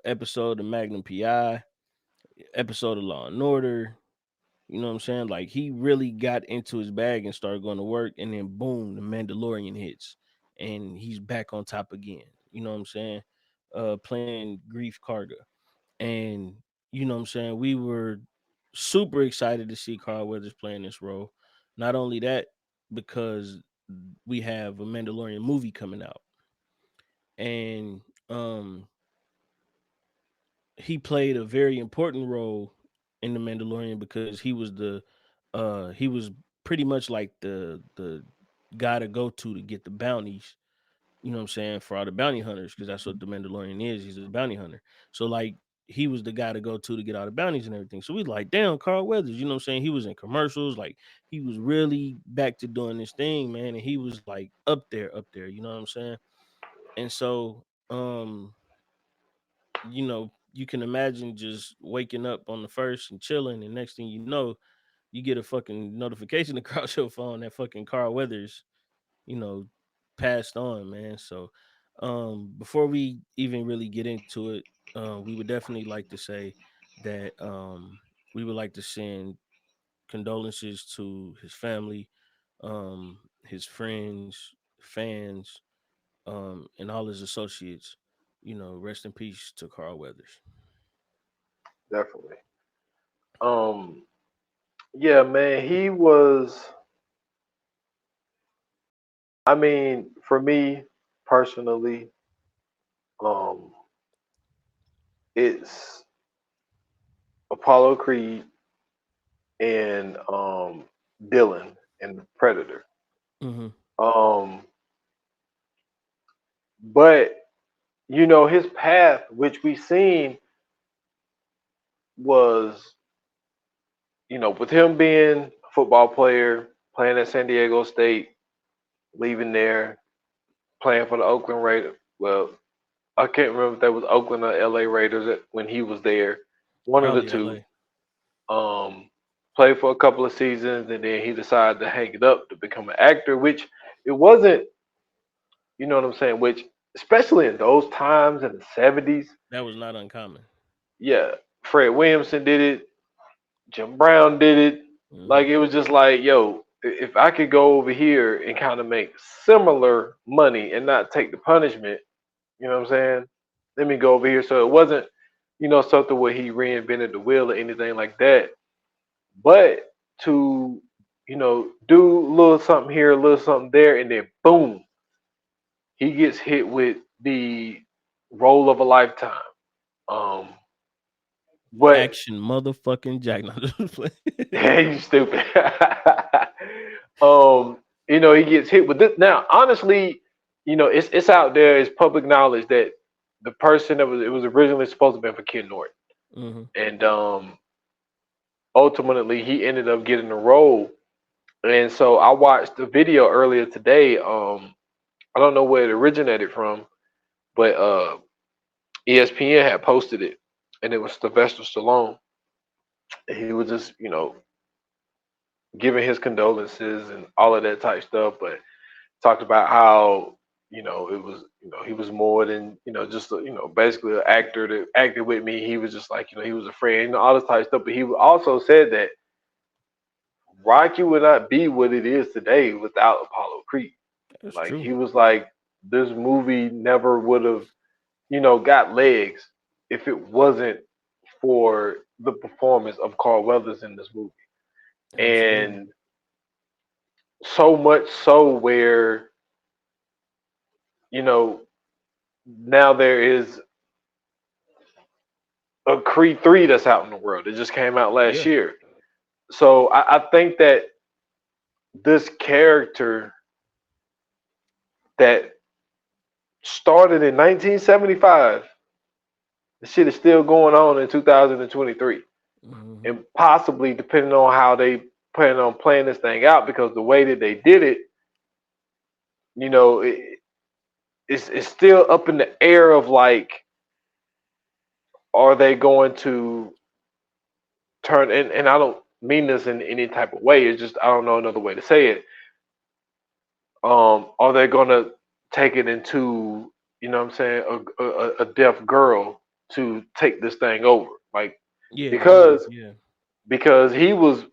episode of Magnum PI, episode of Law and Order. You know what I'm saying? Like he really got into his bag and started going to work, and then boom, the Mandalorian hits, and he's back on top again. You know what I'm saying? Playing Grief Karga, and you know what I'm saying. We were super excited to see Carl Weathers playing this role. Not only that, because we have a Mandalorian movie coming out, and um, he played a very important role in the Mandalorian because he was pretty much like the guy to go to get the bounties. You know what I'm saying, for all the bounty hunters, because that's what the Mandalorian is. He's a bounty hunter. So like he was the guy to go to get all the bounties and everything. So we like, damn, Carl Weathers. You know what I'm saying? He was in commercials. Like he was really back to doing this thing, man. And he was like up there, up there. You know what I'm saying? And so you can imagine just waking up on the first and chilling, and next thing you know, you get a fucking notification across your phone that fucking Carl Weathers, you know, passed on, man. So, before we even really get into it, we would definitely like to say that we would like to send condolences to his family, his friends, fans, and all his associates. You know, rest in peace to Carl Weathers. definitely. Um, yeah, man, he was. I mean, for me personally, um, it's Apollo Creed and Dylan and Predator. Mm-hmm. Um, but you know, his path, which we seen, was with him being a football player, playing at San Diego State, leaving there, playing for the Oakland Raiders. Well, I can't remember if that was Oakland or LA Raiders when he was there. One of the Probably two. LA. Um, Played for a couple of seasons, and then he decided to hang it up to become an actor, which it wasn't. You know what I'm saying? Which, especially in those times in the '70s, That was not uncommon. yeah, Fred Williamson did it, Jim Brown did it. Mm-hmm. Like it was just like, yo, if I could go over here and kind of make similar money and not take the punishment, you know what I'm saying? Let me go over here. So it wasn't, something where he reinvented the wheel or anything like that. But to, do a little something here, a little something there, and then boom, he gets hit with the role of a lifetime. Um, but Action motherfucking Jack. No, just play. you stupid. He gets hit with this. Now, honestly, it's out there. It's public knowledge that the person that was originally supposed to be for Ken Norton, Mm-hmm. and ultimately he ended up getting the role. And so I watched the video earlier today. I don't know where it originated from, but ESPN had posted it, and it was Sylvester Stallone. And he was just, giving his condolences and all of that type stuff, but talked about how it was, he was more than, just basically an actor that acted with me. He was just like, he was a friend, all this type of stuff. But he also said that Rocky would not be what it is today without Apollo Creed. That's Like true. he was like, this movie never would have, got legs if it wasn't for the performance of Carl Weathers in this movie. Absolutely. And so much so where, you know, now there is a Creed 3 that's out in the world. It just came out last Yeah. year. So I think that this character that started in 1975, the shit is still going on in 2023. Mm-hmm. And possibly depending on how they plan on playing this thing out, because the way that they did it, you know, it's still up in the air of like, are they going to turn, and I don't mean this in any type of way, it's just I don't know another way to say it. Are they gonna take it into, what I'm saying, a deaf girl to take this thing over? Like, Yeah. because Yeah. he was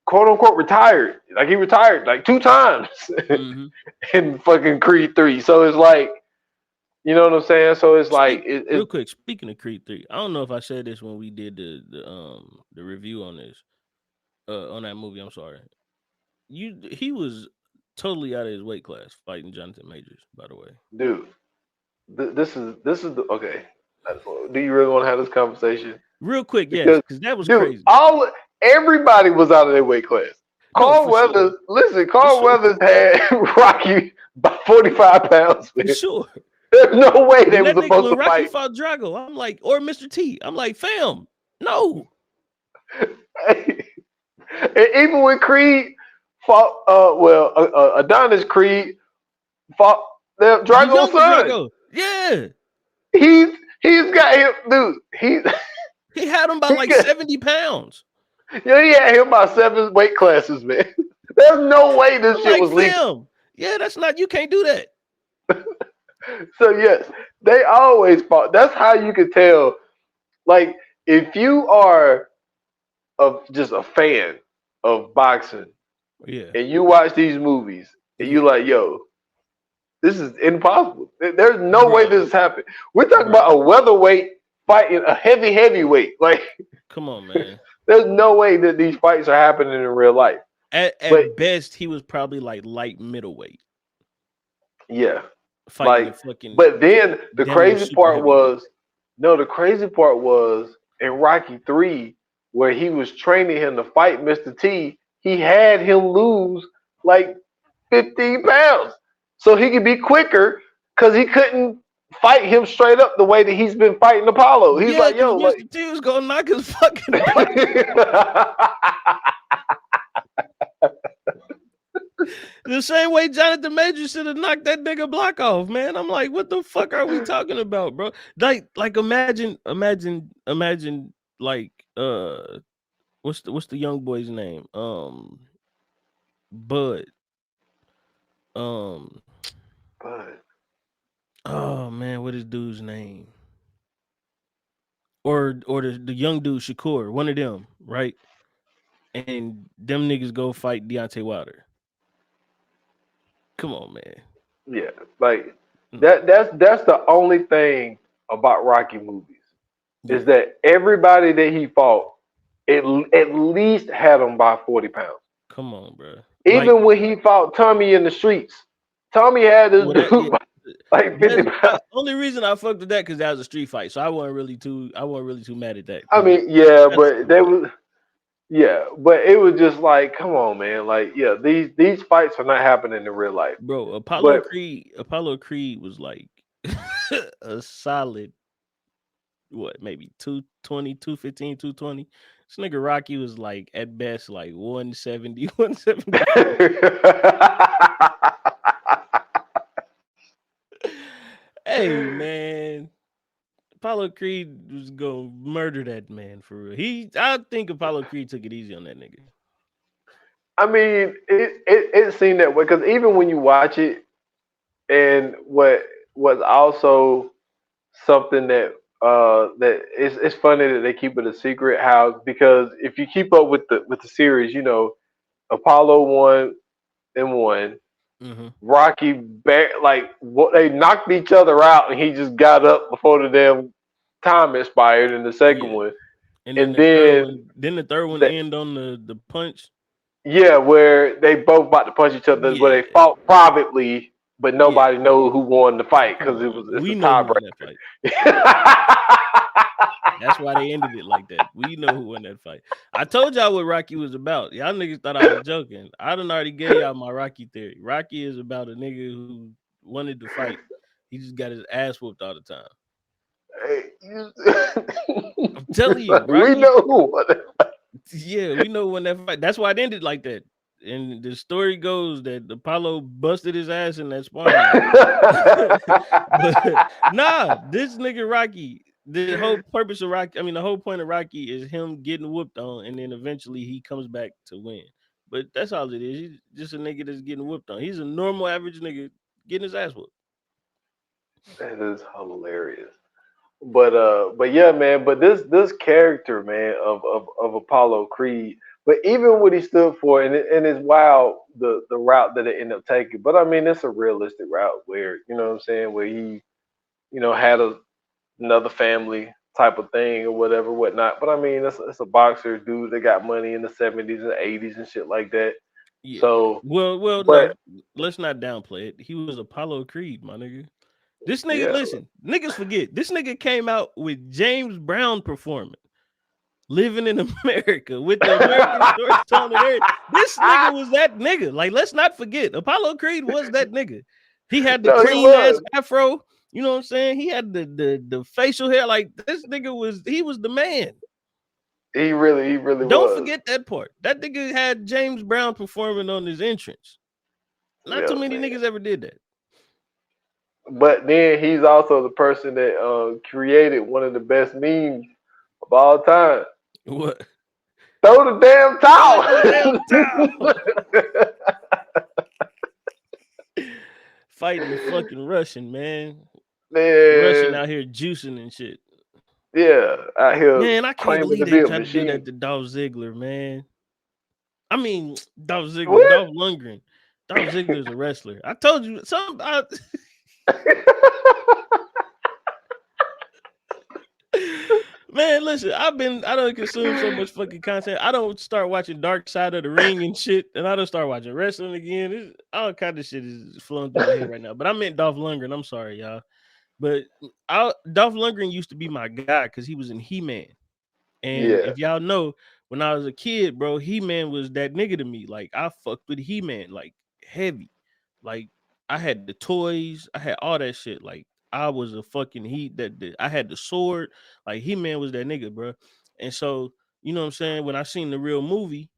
quote unquote retired. Like he retired like 2 times Mm-hmm. in fucking Creed 3. So it's like, you know what I'm saying? So it's like Real quick, speaking of Creed 3, I don't know if I said this when we did the review on this, on that movie. I'm sorry. He was totally out of his weight class fighting Jonathan Majors, by the way. dude, this is the okay. Do you really want to have this conversation? Real quick, yes, Because because that was dude, crazy. everybody was out of their weight class. No, Carl for sure. Weathers, listen, For Carl sure. Weathers had Rocky by 45 pounds, For man. sure. There's no way they When were that nigga supposed when to Rocky fight. fought Drago, I'm like, or Mr. T, I'm like, fam, no. And even when Creed fought, Adonis Creed fought The Drago's younger son. Drago. Yeah. He's he's got him, dude. He had him by He like got, 70 pounds. he had him by 7 weight classes, man. There's no way this I'm shit like, was legal. fam, yeah, that's not, you can't do that. So yes, they always fought. That's how you could tell. Like if you are just a fan of boxing Yeah. and you watch these movies and you Yeah. like, yo, this is impossible. There's no way Bruh. this has happened. We're talking Bruh. about a welterweight fighting a heavyweight. Like Come on, man. there's no way that these fights are happening in real life. But At best, he was probably like light middleweight, yeah, fighting a like, fucking but then the damn near crazy super part heavyweight. was, no, the crazy part was in Rocky 3, where he was training him to fight Mr. T, he had him lose like 15 pounds so he could be quicker because he couldn't fight him straight up the way that he's been fighting Apollo. He's Yeah, like, because yo, like, Mr. T was gonna knock his fucking block. The same way Jonathan Major should have knocked that nigga block off, man. I'm like, what the fuck are we talking about, bro? Like imagine like what's the young boy's name? Bud. Um but oh man, what is dude's name? Or the young dude Shakur, one of them, right? And them niggas go fight Deontay Wilder. Come on, man. yeah, like No. that's the only thing about Rocky movies Yeah. is that everybody that he fought at least had him by 40 pounds. Come on, bro. Like, Even when he fought Tommy in the streets, Tommy had this well, that dude by like 50 pounds. only reason I fucked with that because that was a street fight, so I wasn't really too mad at that. I 'Cause mean, yeah, that's a but street they fight. was but it was just like, come on, man. Like, yeah, these fights are not happening in real life. Bro, Apollo But Creed was like a solid what, maybe 220, 215, 220. This nigga Rocky was like at best like 170, 175. Hey man, Apollo Creed was gonna murder that man for real. I think Apollo Creed took it easy on that nigga. I mean, it seemed that way because even when you watch it, And what was also something that it's funny that they keep it a secret how because if you keep up with the series, you know, Apollo won. Mm-hmm. Rocky like what they knocked each other out and he just got up before the damn time expired in the second Yeah. one. And then And the then third one the end on the punch. yeah, where they both about to punch each other, where they Yeah. fought privately, but Yeah. nobody know who won the fight Come because on. it's a We know who won that tiebreaker. fight. That's why they ended it like that. We know who won that fight. I told y'all what Rocky was about. Y'all niggas thought I was joking. I done already gave y'all my Rocky theory. Rocky is about a nigga who wanted to fight. He just got his ass whooped all the time. Hey, I'm telling you, we Rocky. know who won. Yeah, we know when that fight. That's why it ended like that. And the story goes that Apollo busted his ass in that sparring match. But nah, this nigga Rocky, the whole purpose of Rocky, I mean, the whole point of Rocky is him getting whooped on, and then eventually he comes back to win. But that's all it is. He's just a nigga that's getting whooped on. He's a normal average nigga getting his ass whooped. That is hilarious. But yeah, man. But this character, man, of Apollo Creed. But even what he stood for, and it's wild the route that it ended up taking. But I mean, it's a realistic route where you know what I'm saying, where he had another family type of thing or whatever, whatnot. But I mean, it's a boxer dude that got money in the '70s and '80s and shit like that. Yeah. So, Well, but no. Let's not downplay it. He was Apollo Creed, my nigga. This nigga, yeah, listen, niggas forget. This nigga came out with James Brown performing, living in America with the American story telling and everything. This nigga was that nigga. Like, let's not forget. Apollo Creed was that nigga. He had the no, he clean ass was. afro. You know what I'm saying? He had the facial hair. Like this nigga was the man. He really Don't was. forget that part. That nigga had James Brown performing on his entrance. Not too Yeah, many man. niggas ever did that. But then he's also the person that created one of the best memes of all time. What? Throw the damn Throw the damn towel. towel. Fighting the fucking Russian, man. The Russian Man, out here juicing and shit. yeah, out here Man, I can't claiming believe to they be a tried to do that machine. to Dolph Ziggler, man. I mean, Dolph Ziggler, What? Dolph Lundgren. Dolph Ziggler's a wrestler. I told you some. Man, listen, I don't consume so much fucking content. I don't start watching Dark Side of the Ring and shit, and I don't start watching wrestling again. All kind of shit is flowing through my head right now. But I meant Dolph Lundgren. I'm sorry, y'all. But Dolph Lundgren used to be my guy because he was in He-Man. And Yeah, if y'all know, when I was a kid, bro, He-Man was that nigga to me. Like I fucked with He-Man, like heavy. Like I had the toys, I had all that shit. Like I was a fucking I had the sword. Like He-Man was that nigga, bro. And so, you know what I'm saying? When I seen the real movie,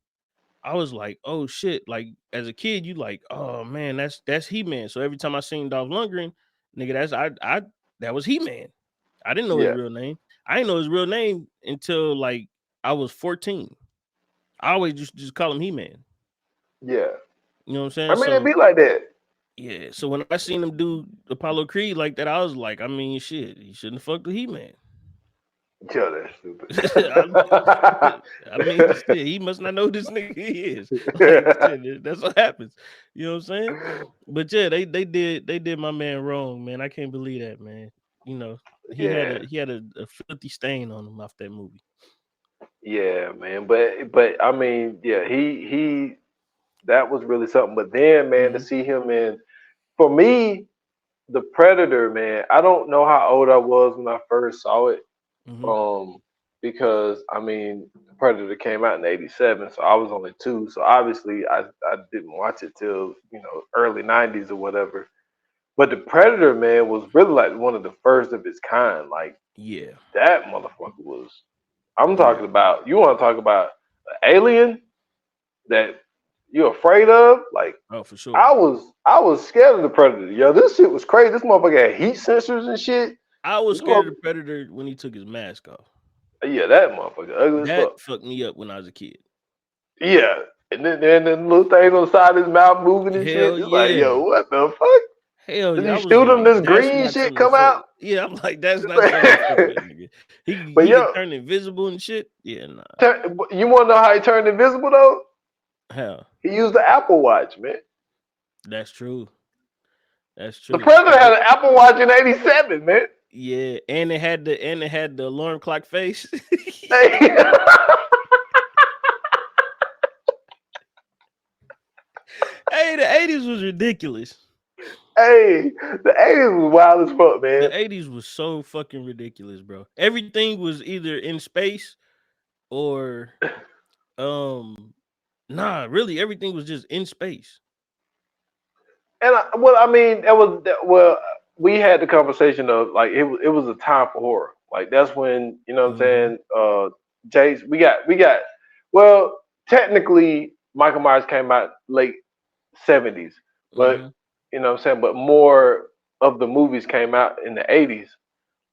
I was like, oh shit. Like as a kid, you like, oh man, that's He-Man. So every time I seen Dolph Lundgren, nigga, I that was He-Man. I didn't know his yeah, real name. I didn't know his real name until like I was 14. I always just call him He-Man. yeah. You know what I'm saying? I mean, it So be like that. yeah. So when I seen him do Apollo Creed like that, I was like, I mean, shit, he shouldn't have fucked with He-Man. Yeah, that's stupid. I, I mean, shit, he must not know who this nigga is. Like shit, that's what happens. You know what I'm saying? But yeah, they did my man wrong, man. I can't believe that, man. You know, Yeah, he had a filthy stain on him off that movie. yeah, man. But I mean, yeah, he that was really something. But then, man, to Hmm. see him in for me, the Predator, man. I don't know how old I was when I first saw it. Hmm. Um, because I mean, Predator came out in '87, so I was only 2. So obviously, I didn't watch it till early '90s or whatever. But the Predator, man, was really like one of the first of its kind. Like Yeah, that motherfucker was. I'm yeah. talking about. You want to talk about an alien that you're afraid of? Like Oh, for sure. I was scared of the Predator. Yo, this shit was crazy. This motherfucker had heat sensors and shit. I was This scared of motherfucker, the Predator when he took his mask off. yeah, that motherfucker ugly as That fuck. fucked me up when I was a kid. Yeah. And then the little thing on the side of his mouth moving and shit. Hell It's like, yeah. yo, what the fuck? Hell Did yeah, he I was shoot him? like, This that's green not shit telling come fuck. out. Yeah, I'm like, that's not telling fuck that nigga. But He could yo, turn invisible and shit. Yeah, nah. you want to know how he turned invisible though? Hell, He used the Apple Watch, man. that's true. That's The true. president had an Apple Watch in '87, man. Yeah, and it had the alarm clock face. Hey, Hey, the 80s was ridiculous. hey, the '80s was wild as fuck, man. The 80s was so fucking ridiculous, bro. Everything was either in space or nah, really everything was just in space. And I mean, well, we had the conversation of like it was a time for horror. Like that's when what I'm Mm-hmm. saying. Jace, we got. Well, technically, Michael Myers came out late '70s, but Mm-hmm. what I'm saying. But more of the movies came out in the '80s.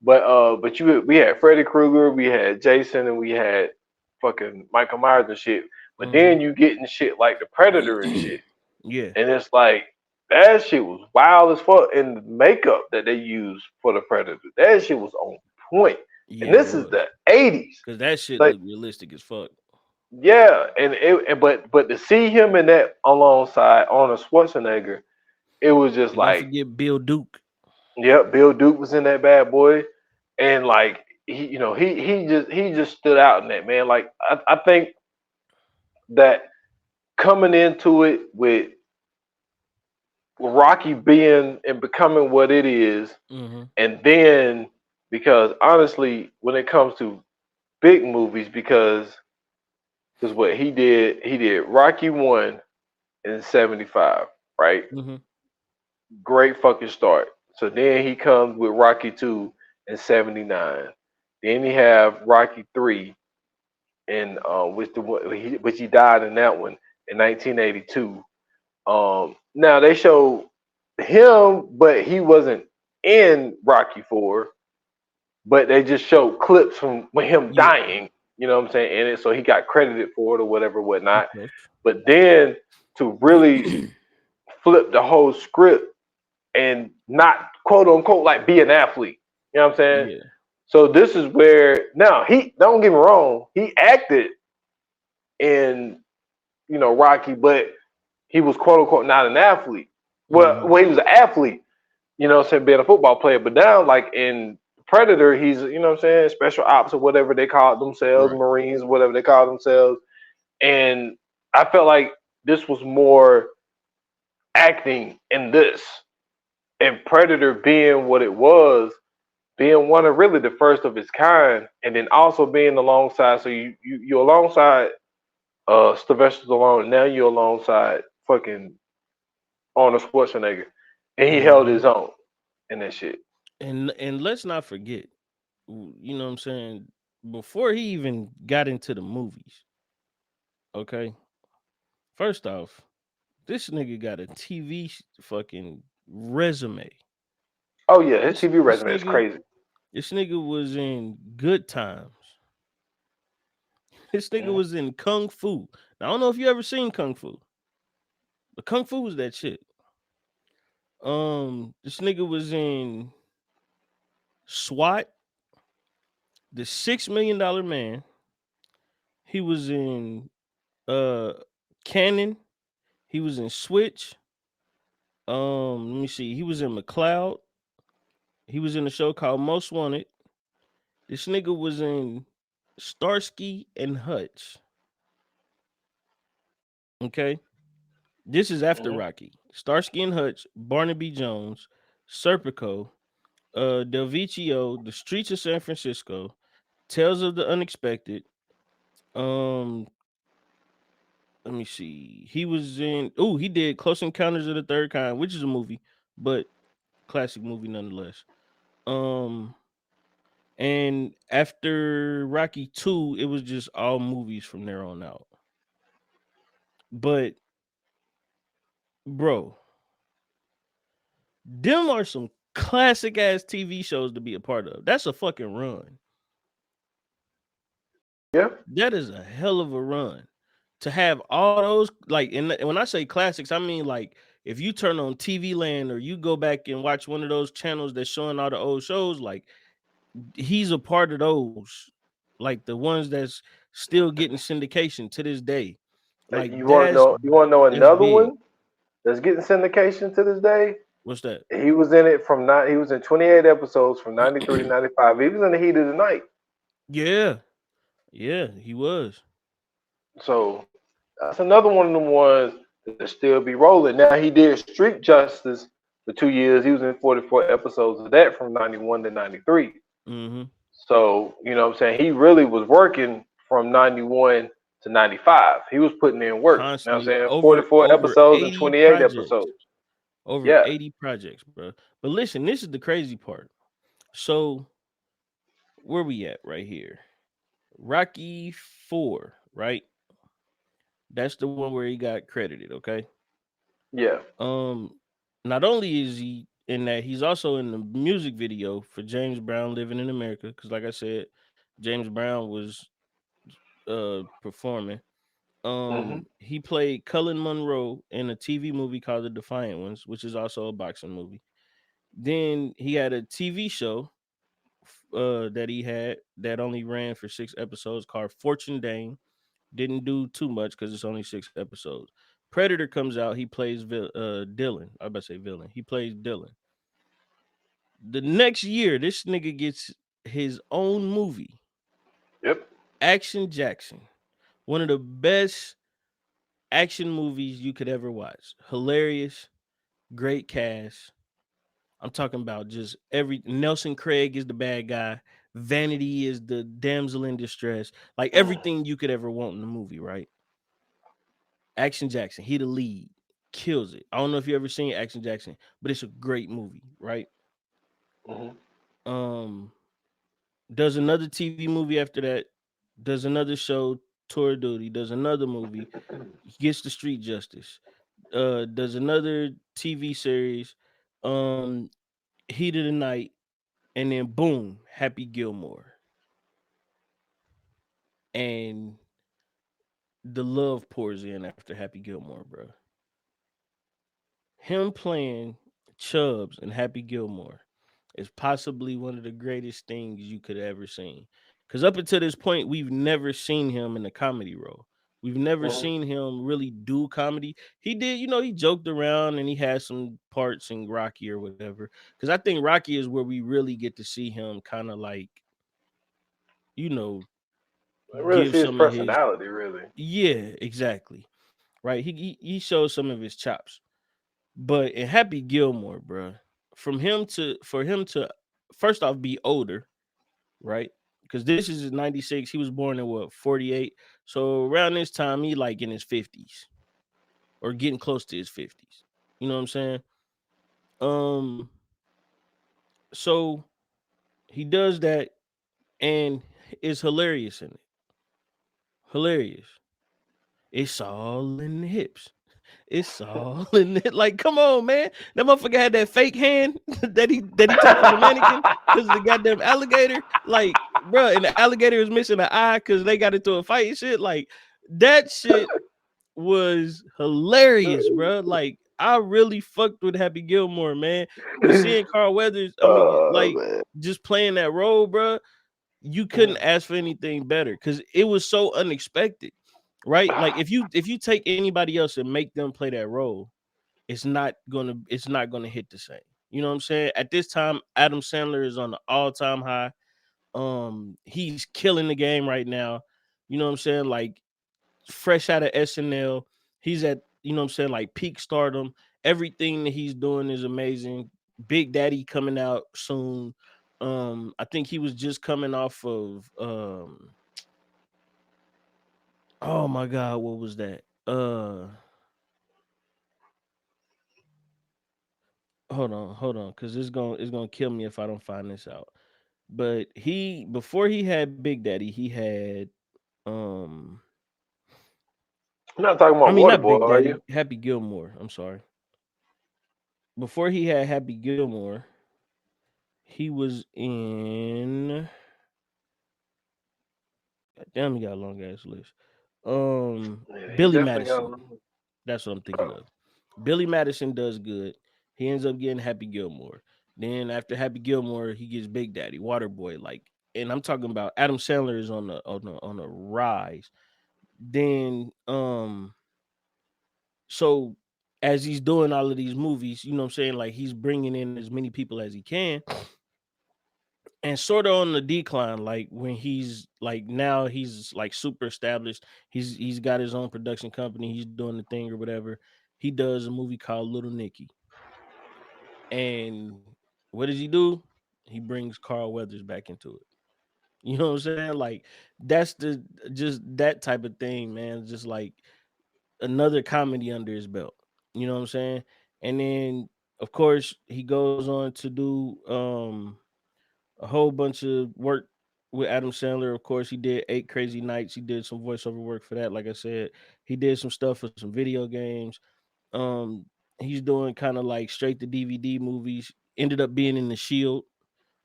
But we had Freddy Krueger, we had Jason, and we had fucking Michael Myers and shit. But Mm-hmm. then you getting shit like the Predator and shit. Yeah. And it's like that shit was wild as fuck. And the makeup that they used for the Predator, that shit was on point. And Yeah, it this is was. the '80s. Cause that shit Like, looked realistic as fuck. yeah, but to see him in that alongside Arnold Schwarzenegger, it was just And don't like, forget Bill Duke. yep, Bill Duke was in that bad boy, and like he just stood out in that, man. Like I think that coming into it with Rocky being and becoming what it is. Mm-hmm. And then, because honestly, when it comes to big movies, because what he did Rocky 1 in '75, right? Mm-hmm. Great fucking start. So then he comes with Rocky 2 in '79. Then he have Rocky 3, and which he died in that one in 1982. Now they show him, but he wasn't in Rocky 4, but they just showed clips from him Yeah, dying. You know what I'm saying? In it, so he got credited for it or whatever, of whatnot. course. But then to really flip the whole script and not quote unquote like be an athlete. You know what I'm saying? Yeah. So this is where now he don't get me wrong, he acted in Rocky, but he was quote unquote not an athlete. Mm-hmm. Well, he was an athlete, what I'm saying, being a football player. But now, like in Predator, he's, what I'm saying, special ops or whatever they call themselves, Right. Marines, whatever they call themselves. And I felt like this was more acting in this. And Predator being what it was, being one of really the first of its kind, and then also being alongside, so you're alongside Sylvester Stallone, now you're alongside fucking Arnold Schwarzenegger. And he held Mm-hmm. his own in that shit. And let's not forget, you know what I'm saying, before he even got into the movies, okay? First off, this nigga got a TV fucking resume. Oh yeah, his This TV this resume is nigga crazy. this nigga was in Good Times. This nigga Mhm. was in Kung Fu. Now, I don't know if you ever seen Kung Fu, but Kung Fu was that shit. This nigga was in SWAT, the $6 million Man. He was in uh Cannon. He was in Switch. Let me see. He was in McCloud. He was in a show called Most Wanted. This nigga was in Starsky and Hutch. Okay. This is after Mhm. Rocky. Starsky and Hutch, Barnaby Jones, Serpico, Del Vecchio, The Streets of San Francisco, Tales of the Unexpected. Um, Let me see. He was in. Oh, he did Close Encounters of the Third Kind, which is a movie, but classic movie nonetheless. Um, and after Rocky 2, it was just all movies from there on out. But bro, them are some classic ass TV shows to be a part of. That's a fucking run. Yeah. That is a hell of a run to have all those, like, and when I say classics, I mean like if you turn on TV Land or you go back and watch one of those channels that's showing all the old shows, like he's a part of those, like the ones that's still getting syndication to this day. Hey, Like you want to know? You want to know that's another big. one that's getting syndication to this day? What's that? He was in it from nine. He was in 28 episodes from 93 to 95. He was in the heat of the night. Yeah, yeah, he was. So that's another one of them ones that still be rolling. Now he did Street Justice for 2 years. He was in 44 episodes of that from 91 to 93. Mm-hmm. So, you know what I'm saying? He really was working from 91 to 95. He was putting in work. You know what I'm Constantly saying? over 44 over episodes and 80 28 projects. episodes. Over Yeah. 80 projects, bro. But listen, this is the crazy part. So where we at right here? Rocky 4, right? That's the one where he got credited, okay? Yeah. Um Not only is he in that, he's also in the music video for James Brown Living in America, cuz like I said, James Brown was performing. Hmm. He played Cullen Monroe in a TV movie called The Defiant Ones, which is also a boxing movie. Then he had a TV show that he had that only ran for 6 episodes called Fortune Dame. Didn't do too much because it's only 6 episodes. Predator comes out. He plays Dylan. I about to say villain. He plays Dylan. The next year, this nigga gets his own movie, Yep. Action Jackson. One of the best action movies you could ever watch. Hilarious, great cast. I'm talking about just every Nelson Craig is the bad guy. Vanity is the damsel in distress. Like everything you could ever want in the movie, right? Action Jackson, he the lead, kills it. I don't know if you ever seen Action Jackson, but it's a great movie, right? Hmm. Um, does another TV movie after that, does another show, Tour of Duty, does another movie, gets the Street Justice, does another TV series, um, Heat of the Night, and then boom, Happy Gilmore. And the love pours in after Happy Gilmore, bro. Him playing Chubbs and Happy Gilmore is possibly one of the greatest things you could ever seen. Because up until this point, we've never seen him in a comedy role. We've never Hmm. seen him really do comedy. He did, he joked around and he had some parts in Rocky or whatever. Because I think Rocky is where we really get to see him kind of like, you know, I really give see his some of his. personality, really. Yeah, exactly. Right. He shows some of his chops. But in Happy Gilmore, bro, for him to first off be older, right? Because this is 96. He was born in what, 48. So around this time, he like in his 50s or getting close to his 50s. You know what I'm saying? Um, so he does that and is hilarious in it. Hilarious. It's all in the hips. It's all in it. Like, come on, man. That motherfucker had that fake hand that he took from the mannequin because of the goddamn alligator. Like, bro, and the alligator was missing an eye because they got into a fight and shit. Like, that shit was hilarious, bro. Like, I really fucked with Happy Gilmore, man. But seeing Carl Weathers, I mean, Oh like, man. just playing that role, bro, you couldn't ask for anything better because it was so unexpected, right? Like if you take anybody else and make them play that role, it's not gonna hit the same. You know what I'm saying? At this time, Adam Sandler is on the all-time high. He's killing the game right now. You know what I'm saying? Like fresh out of SNL, he's at, you know what I'm saying, like peak stardom. Everything that he's doing is amazing. Big Daddy coming out soon. I think he was just coming off of oh my god, what was that? Hold on, because it's gonna kill me if I don't find this out. But he before he had Big Daddy, he had um You're not talking I about mean not Waterboy, Big are you? Daddy, Happy Gilmore. I'm sorry. Before he had Happy Gilmore, he was in God damn, he got a long ass list. Yeah, he Billy definitely got Madison. a That's what I'm thinking of. Billy Madison does good. He ends up getting Happy Gilmore. Then after Happy Gilmore, he gets Big Daddy, Waterboy. Like, and I'm talking about Adam Sandler is on the rise. Then so as he's doing all of these movies, you know what I'm saying? Like he's bringing in as many people as he can and sort of on the decline. Like when he's like now he's like super established. He's got his own production company. He's doing the thing or whatever. He does a movie called Little Nicky. And what does he do? He brings Carl Weathers back into it. You know what I'm saying? Like that's the just that type of thing, man. Just like another comedy under his belt. You know what I'm saying? And then of course he goes on to do a whole bunch of work with Adam Sandler. Of course, he did Eight Crazy Nights. He did some voiceover work for that. Like I said, he did some stuff for some video games. Um, he's doing kind of like straight to DVD movies. Ended up being in The Shield,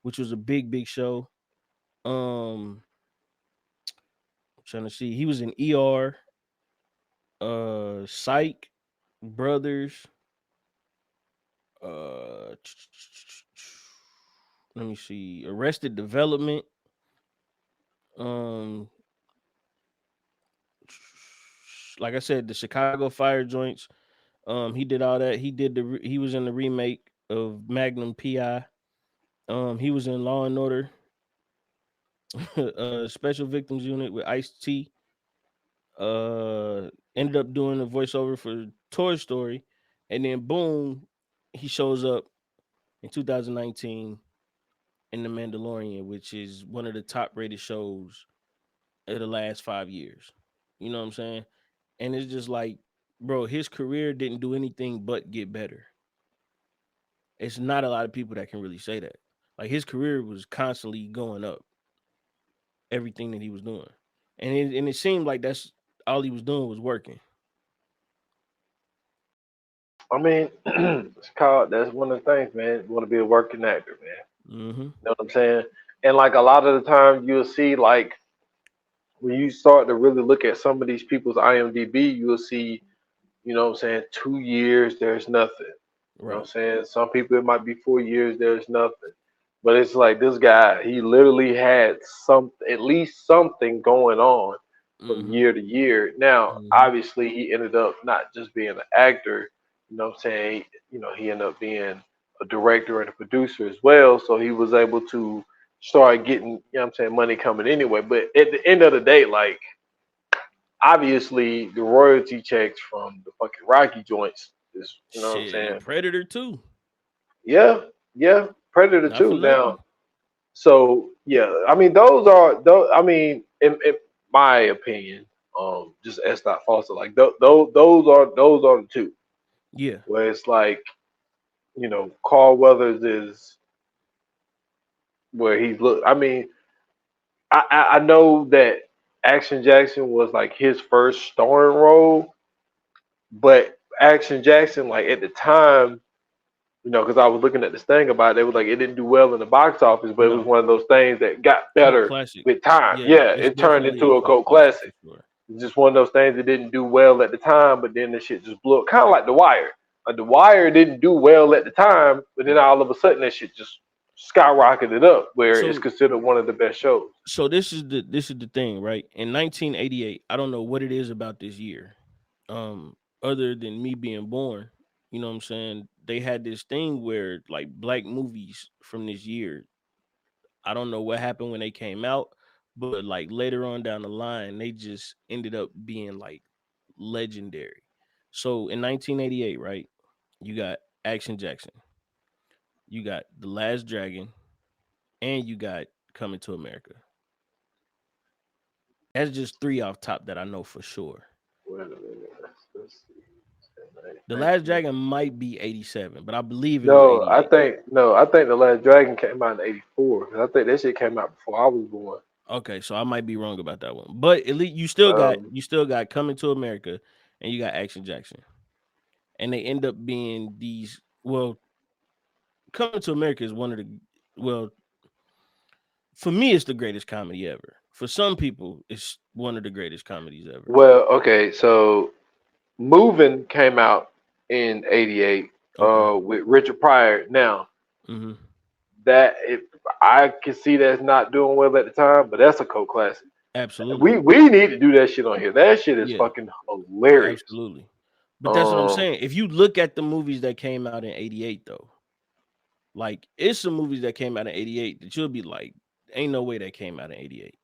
which was a big show. Um, I'm trying to see. He was in ER, Psych, Brothers. Uh, let me see. Arrested Development. Um, like I said, the Chicago Fire joints. He did all that. He was in the remake of Magnum PI. He was in Law and Order, Special Victims Unit with Ice T. Ended up doing a voiceover for Toy Story, and then boom, he shows up in 2019 in The Mandalorian, which is one of the top rated shows of the last 5 years. You know what I'm saying? And it's just like, bro, his career didn't do anything but get better. It's not a lot of people that can really say that. Like his career was constantly going up, everything that he was doing, and it seemed like that's all he was doing was working. I mean, it's called. That's one of the things, man. You want to be a working actor, man. Hmm. You know what I'm saying? And like a lot of the time, you'll see like when you start to really look at some of these people's IMDb, you'll see, you know what I'm saying, 2 years, there's nothing. You know what I'm Right. saying? Some people it might be 4 years, there's nothing. But it's like this guy, he literally had some at least something going on from Hmm. year to year. Now, Hmm. obviously he ended up not just being an actor, you know what I'm saying? He ended up being a director and a producer as well. So he was able to start getting, you know what I'm saying, money coming anyway. But at the end of the day, like obviously the royalty checks from the fucking Rocky joints is, you know what I'm Shit, saying? Predator too. Yeah, yeah, Predator Not for 2 now. nothing. So yeah, I mean those are those. I mean, in my opinion, just S. Dot Foster, like those are the two Yeah. where it's like Carl Weathers is where he's look. I mean, I know that Action Jackson was like his first starring role, but Action Jackson like at the time. Because I was looking at this thing about it, it was like it didn't do well in the box office, but it was No. one of those things that got Cult better classic. with time. Yeah, Yeah, it's it turned definitely a into a cult cult classic for classic. sure. It's just one of those things that didn't do well at the time, but then the shit just blew up. Kind of like The Wire. Like The Wire didn't do well at the time, but then Right. all of a sudden that shit just skyrocketed up where it's So considered one of the best shows. this is the thing, right? In 1988, I don't know what it is about this year. Other than me being born, you know what I'm saying? They had this thing where like black movies from this year, I don't know what happened when they came out, but like later on down the line, they just ended up being like legendary. So in 1988, right? You got Action Jackson, you got The Last Dragon, and you got Coming to America. That's just three off top that I know for sure. Wait a minute. Let's see. The Last 19. Dragon might be 87, but I believe it was No, 88. I think The Last Dragon came out in '84. I think that shit came out before I was born. Okay, so I might be wrong about that one. But at least you still got Um, Coming to America and you got Action Jackson. And they end up being these well, Coming to America is one of the well, for me it's the greatest comedy ever. For some people, it's one of the greatest comedies ever. well, okay, so Moving came out. in '88 Okay. with Richard Pryor. Now Mm-hmm. that if I can see that's not doing well at the time, but that's a cult classic. Absolutely. We need to do that shit on here. That shit is Yeah. fucking hilarious. Absolutely. But that's what I'm Um, saying. If you look at the movies that came out in '88, though, like it's some movies that came out in '88 that you'll be like, ain't no way that came out in '88.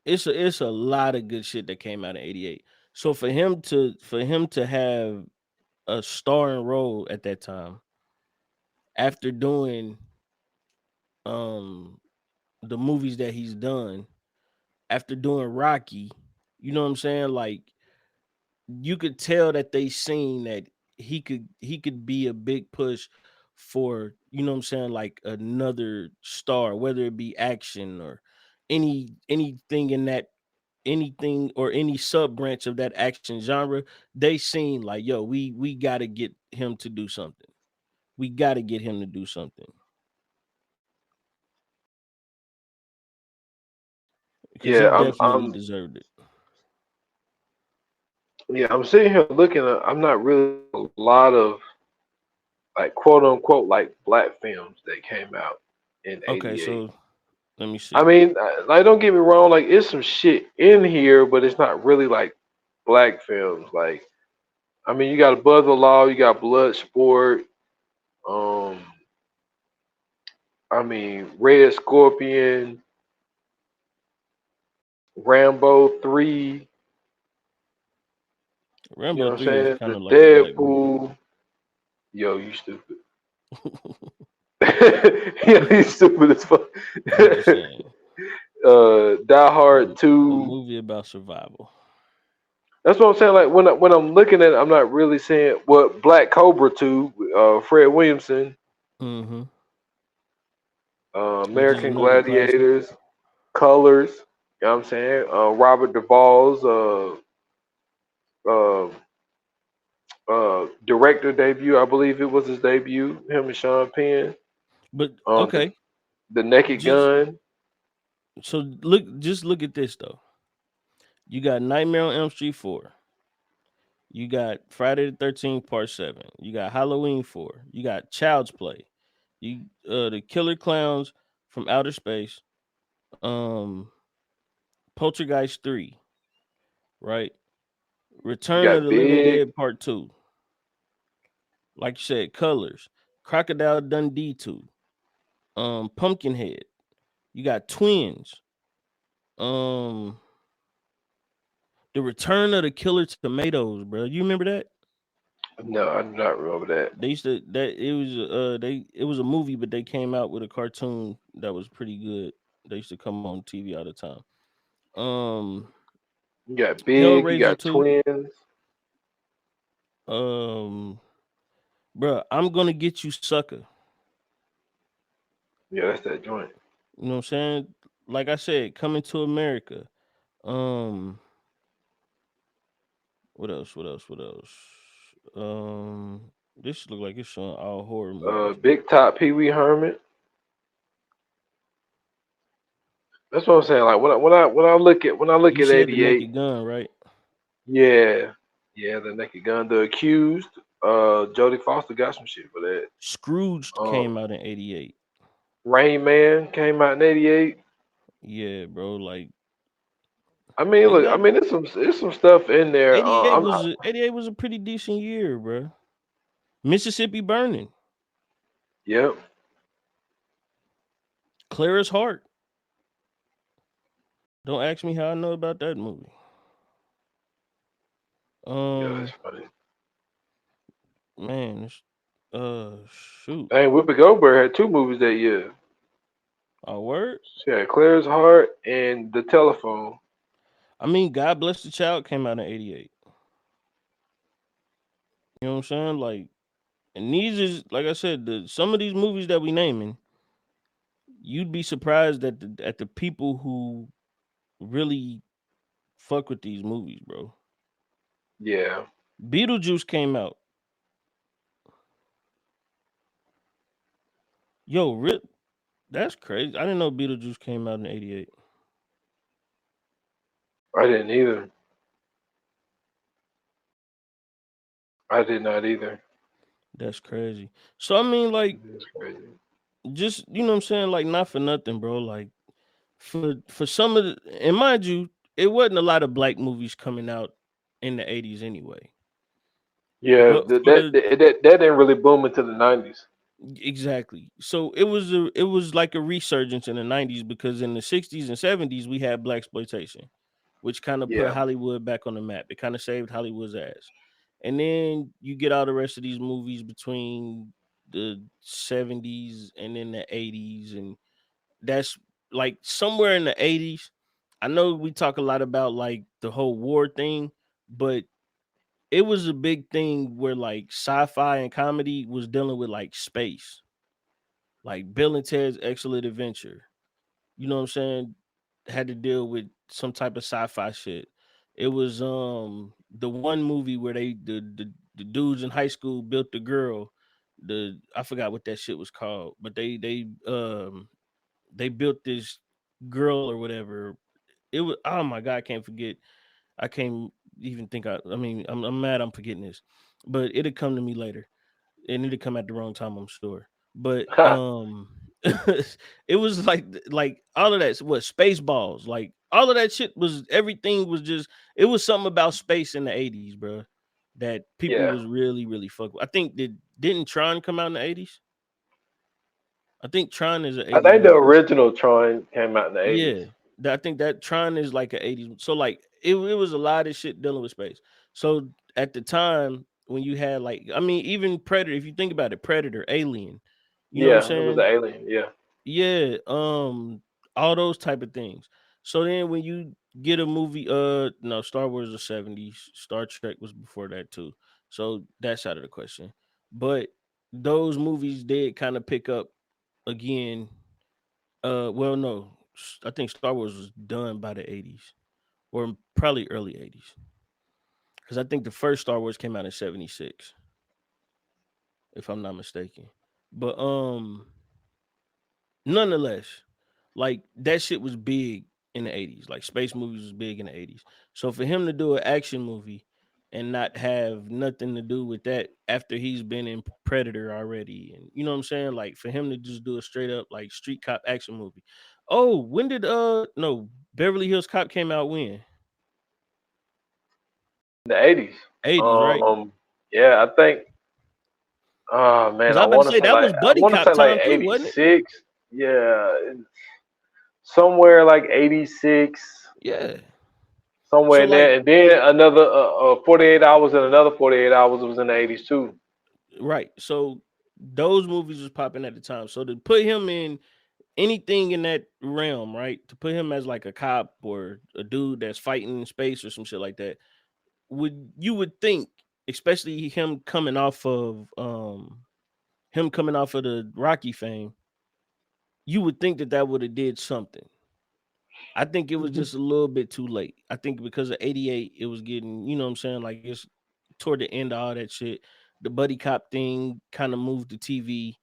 It's a lot of good shit that came out in '88. So for him to have a starring role at that time after doing um the movies that he's done, after doing Rocky, you know what I'm saying? Like you could tell that they seen that he could be a big push for, you know what I'm saying, like another star, whether it be action or anything in that, anything or any sub branch of that action genre. They seen like, yo, we got to get him to do something. We got to get him to do something because he yeah, definitely deserved it. I'm sitting here looking at. I'm not really a lot of like quote unquote like black films that came out in Okay, '88. so let me I see. mean, like don't get me wrong, like it's some shit in here, but it's not really like black films. Like I mean, you got a Buzz of Law, you got Bloodsport, um, I mean Red Scorpion, Rambo 3. You know Rambo what I'm 3 is saying? kind The of like a black movie. Deadpool. Yo, you stupid. Yeah, you stupid as fuck. I'm just saying, Die Hard a 2. movie about survival. That's what I'm saying. Like when I'm looking at it, I'm not really saying what Black Cobra 2, Fred Williamson, Mm-hmm. Which is American another classic. Gladiators, Colors. You know what I'm saying? Robert Duvall's uh, director debut. I believe it was his debut. Him and Sean Penn. But Um, the, okay, the Naked just Gun. so just look at this though. You got Nightmare on Elm Street 4. You got Friday the 13th Part 7. You got Halloween 4. You got Child's Play. You the Killer Clowns from Outer Space. Um Poltergeist 3, right? You Return of got the Living Big. Dead Part 2. Like you said, Colors. Crocodile Dundee 2. Pumpkinhead. You got Twins. Um The Return of the Killer Tomatoes, bro. You remember that? No, I do not remember that. They used to that it was a movie, but they came out with a cartoon that was pretty good. They used to come on TV all the time. Um You got Big. You Hellraiser got 2. Twins. Um bro, I'm gonna get you sucker. Yeah, that's that joint. You know what I'm saying? Like I said, Coming to America. Um what else? What else? What else? This look like it's showing all horror movies. Big Top Pee Wee Herman. That's what I'm saying. Like when I look You at said the '88, Naked Gun, right? yeah, yeah, the Naked Gun, The Accused, Jodie Foster got some shit for that. Scrooged Um, came out in '88. Rain Man came out in '88. Yeah, bro. Like I mean, they look, I got mean, there's some stuff in there. 88 was a pretty decent year, bro. Mississippi Burning, Yep, Clara's Heart. Don't ask me how I know about that movie. yeah, that's Um, funny. man, shoot. Hey, Whoopi Goldberg had two movies that year. A word. She had Claire's Heart and The Telephone. I mean, God Bless the Child came out in '88. You know what I'm saying? Like, and these is like I said, some of these movies that we naming, you'd be surprised at the people who really fuck with these movies, bro. Yeah, Beetlejuice came out. Yo, Rip, that's crazy. I didn't know Beetlejuice came out in '88. I didn't either. I did not either. That's crazy. So I mean, like, It's crazy. just you know what I'm saying, like, not for nothing, bro. Like, for some of the, and mind you, it wasn't a lot of black movies coming out in the '80s anyway. Yeah, But for the that didn't really boom into the '90s. exactly, so it was like a resurgence in the '90s because in the '60s and '70s we had black exploitation, which kind of put Yeah, Hollywood back on the map. It kind of saved Hollywood's ass. And then you get all the rest of these movies between the '70s and then the '80s, and that's like somewhere in the '80s. I know we talk a lot about like the whole war thing, but it was a big thing where like sci-fi and comedy was dealing with like space, like Bill and Ted's Excellent Adventure. You know what I'm saying? Had to deal with some type of sci-fi shit. It was the one movie where the dudes in high school built the girl. The I forgot what that shit was called, but they built this girl or whatever. It was, oh my god, I can't forget. I can't even think. I mean, I'm mad. I'm forgetting this, but it'll come to me later, and it'll come at the wrong time. I'm sure. But it was like all of that. What space balls? Like all of that shit was everything was just. It was something about space in the '80s, bro. That people yeah. was really fuck with. I think didn't Tron come out in the '80s? I think Tron is an I '80s think the movie. original Tron came out in the '80s. Yeah, I think that Tron is like an '80s. So like it was a lot of shit dealing with space. So at the time when you had like, I mean, even Predator, if you think about it, Predator, Alien, you know what I'm Yeah, it was an saying? alien. Yeah, Yeah, all those type of things. So then when you get a movie, no, Star Wars was '70s, Star Trek was before that too. So that's out of the question. But those movies did kind of pick up again. Well, no, I think Star Wars was done by the '80s or probably early '80s because I think the first Star Wars came out in '76, if I'm not mistaken. But nonetheless, like that shit was big in the '80s. Like space movies was big in the '80s. So for him to do an action movie and not have nothing to do with that after he's been in Predator already, and you know what I'm saying, like for him to just do a straight up like street cop action movie. Oh, when did no Beverly Hills Cop came out when? the '80s. '80s, right? Um, yeah, I think. Oh Because man, I I was about to want to say say that like was buddy cop like time too, wasn't it? '86. Yeah, somewhere like '86, Yeah. somewhere So in there, like and then another 48 hours and another 48 hours was in the '80s too. right. So those movies was popping at the time. So to put him in anything in that realm, right? To put him as like a cop or a dude that's fighting in space or some shit like that, would think, especially him coming off of the Rocky fame, you would think that that would have did something. I think it was just a little bit too late. I think because of '88, it was getting, you know what I'm saying? Like it's toward the end of all that shit. The buddy cop thing kind of moved to TV.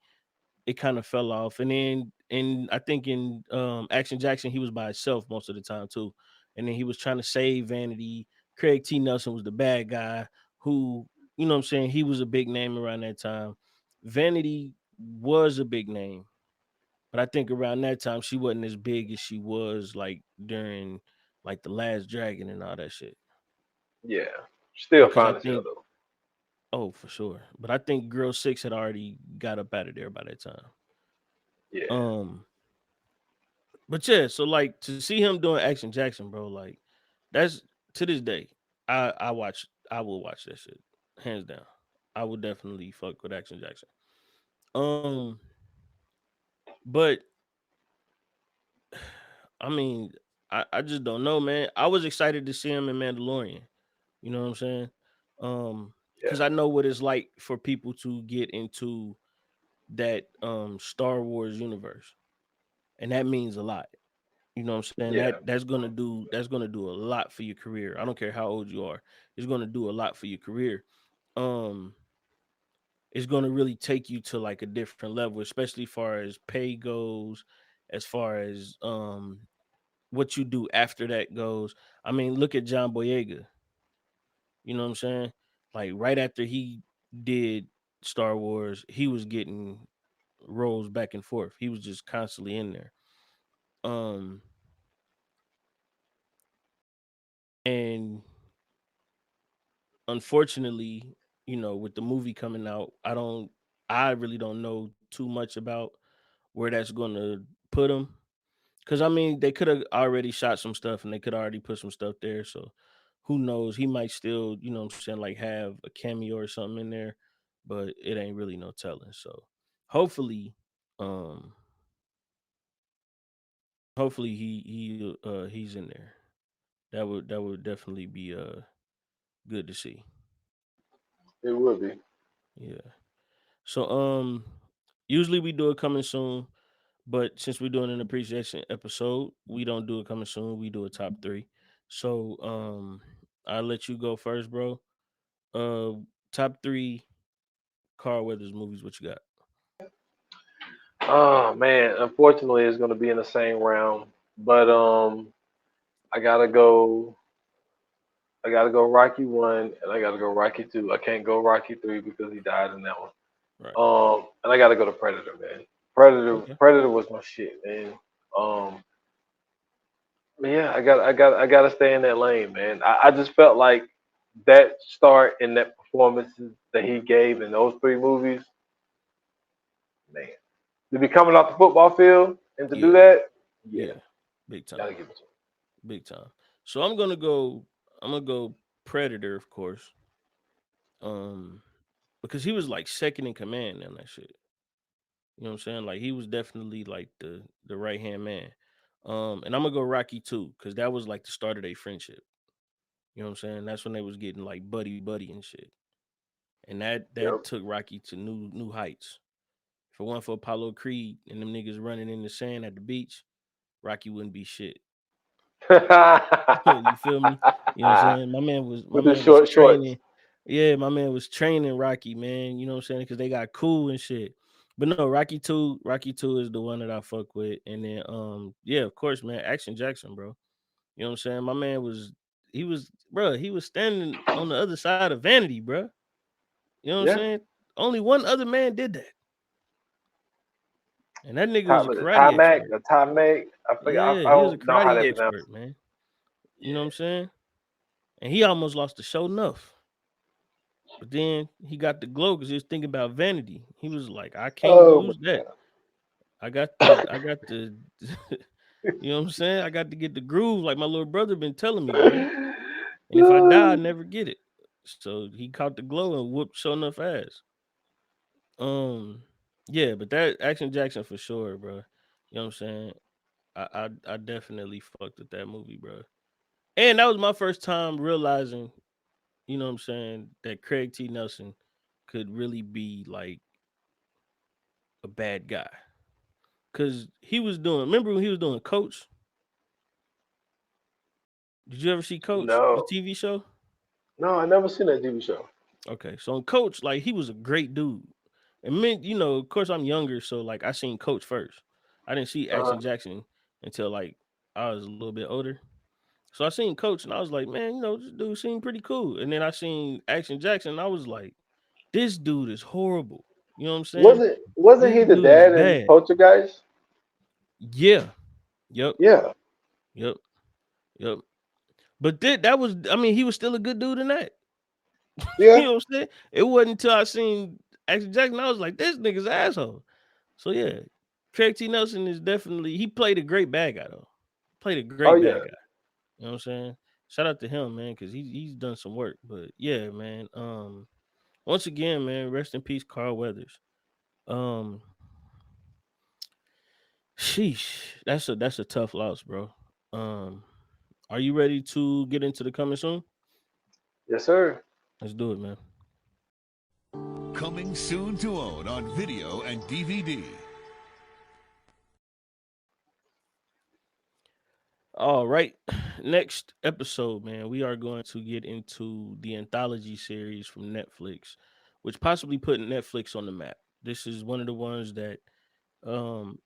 It kind of fell off. And then and I think in Action Jackson, he was by himself most of the time too. And then he was trying to save Vanity. Craig T. Nelson was the bad guy who, you know what I'm saying, he was a big name around that time. Vanity was a big name. But I think around that time she wasn't as big as she was like during like the Last Dragon and all that shit. Yeah, still Because I fine as hell think, though. oh for sure. But I think Girl Six had already got up out of there by that time. Yeah, Um, but yeah, so like to see him doing Action Jackson, bro, like that's to this day, I will watch that shit. Hands down. I would definitely fuck with Action Jackson. Um, but I mean, I just don't know, man. I was excited to see him in Mandalorian. You know what I'm saying? Because yeah, I know what it's like for people to get into that Star Wars universe. And that means a lot. You know what I'm saying? yeah, That's gonna do a lot for your career. I don't care how old you are. It's gonna do a lot for your career. Um, it's gonna really take you to like a different level, especially far as pay goes, as far as what you do after that goes. I mean, look at John Boyega. You know what I'm saying? Like right after he did Star Wars, he was getting roles back and forth. He was just constantly in there. Um and unfortunately, with the movie coming out, I really don't know too much about where that's going to put him. Cuz I mean, they could have already shot some stuff and they could already put some stuff there, so who knows? He might still, what I'm saying, like have a cameo or something in there, but it ain't really no telling. So hopefully um hopefully he's in there. That would definitely be good to see. It would be. Yeah. So usually we do it coming soon, but since we're doing an appreciation episode, we don't do it coming soon. We do a top 3. So I'll let you go first, bro. Uh Top 3 Carl Weathers movies, what you got? Oh man, unfortunately, it's gonna be in the same round. But I gotta go. I gotta go Rocky one, and I gotta go Rocky two. I can't go Rocky three because he died in that one. Right. And I gotta go to Predator, man. Predator, Okay. Predator was my shit, man. Um, but yeah, I gotta stay in that lane, man. I just felt like that start and that performances that he gave in those three movies, man. To be coming off the football field and to do Yeah. that, yeah, Yeah. Big gotta time. give it to him. Big time. So I'm gonna go Predator, of course. Um because he was like second in command on that shit. You know what I'm saying? Like he was definitely like the right hand man. And I'm gonna go Rocky too, because that was like the start of their friendship. You know what I'm saying? That's when they was getting like buddy buddy and shit. And that Yep. took Rocky to new heights. For one, for Apollo Creed and them niggas running in the sand at the beach, Rocky wouldn't be shit. You feel me? You know what I'm saying? My With the man was short shorts. training. Yeah, my man was training Rocky, man. You know what I'm saying? Because they got cool and shit. But no, Rocky 2 is the one that I fuck with. And then yeah, of course, man, Action Jackson, bro. You know what I'm saying? My man was he was standing on the other side of Vanity, bro. You know what I'm Yeah. saying? Only one other man did that. And that nigga was Top a Ty karate Mac, expert. the Ty Mac. I forget. Yeah, I he was a don't know how karate they pronounce expert, it. man. You know what I'm Yeah. saying? And he almost lost the show enough. But then he got the glow because he was thinking about Vanity. He was like, I can't Oh lose my that. I got the you know what I'm saying? I got to get the groove like my little brother been telling me, bro. god. And if I die, I never get it. So he caught the glow and whooped show enough ass. Um, yeah, but that Action Jackson for sure, bro. You know what I'm saying? I definitely fucked with that movie, bro. And that was my first time realizing, you know what I'm saying, that Craig T. Nelson could really be like a bad guy. Cause he was doing, remember when he was doing Coach? Did you ever see Coach, the No, TV show? no, I never seen that TV show. Okay, so in Coach, like he was a great dude. And me, of course I'm younger, so like I seen Coach first. I didn't see Uh huh. Action Jackson until like I was a little bit older. So I seen Coach and I was like, man, this dude seemed pretty cool. And then I seen Action Jackson and I was like, this dude is horrible. You know what I'm saying? Wasn't he This the dude is dad in bad. Poltergeist? Yeah. Yep. Yeah. Yep. Yep. But that was, I mean, he was still a good dude in that. You Yeah. know what I'm saying? It wasn't until I seen Action Jackson, I was like, this nigga's asshole. So yeah, Craig T. Nelson is definitely, he played a great bad guy though. Played a Oh great yeah. bad guy. You know what I'm saying? Shout out to him, man, because he's done some work. But yeah, man. Once again, man, rest in peace, Carl Weathers. Um, Sheesh, that's a tough loss, bro. Um, are you ready to get into the coming soon? Yes, sir. Let's do it, man. Coming soon to own on video and DVD. All right. Next episode, man, we are going to get into the anthology series from Netflix, which possibly put Netflix on the map. This is one of the ones that um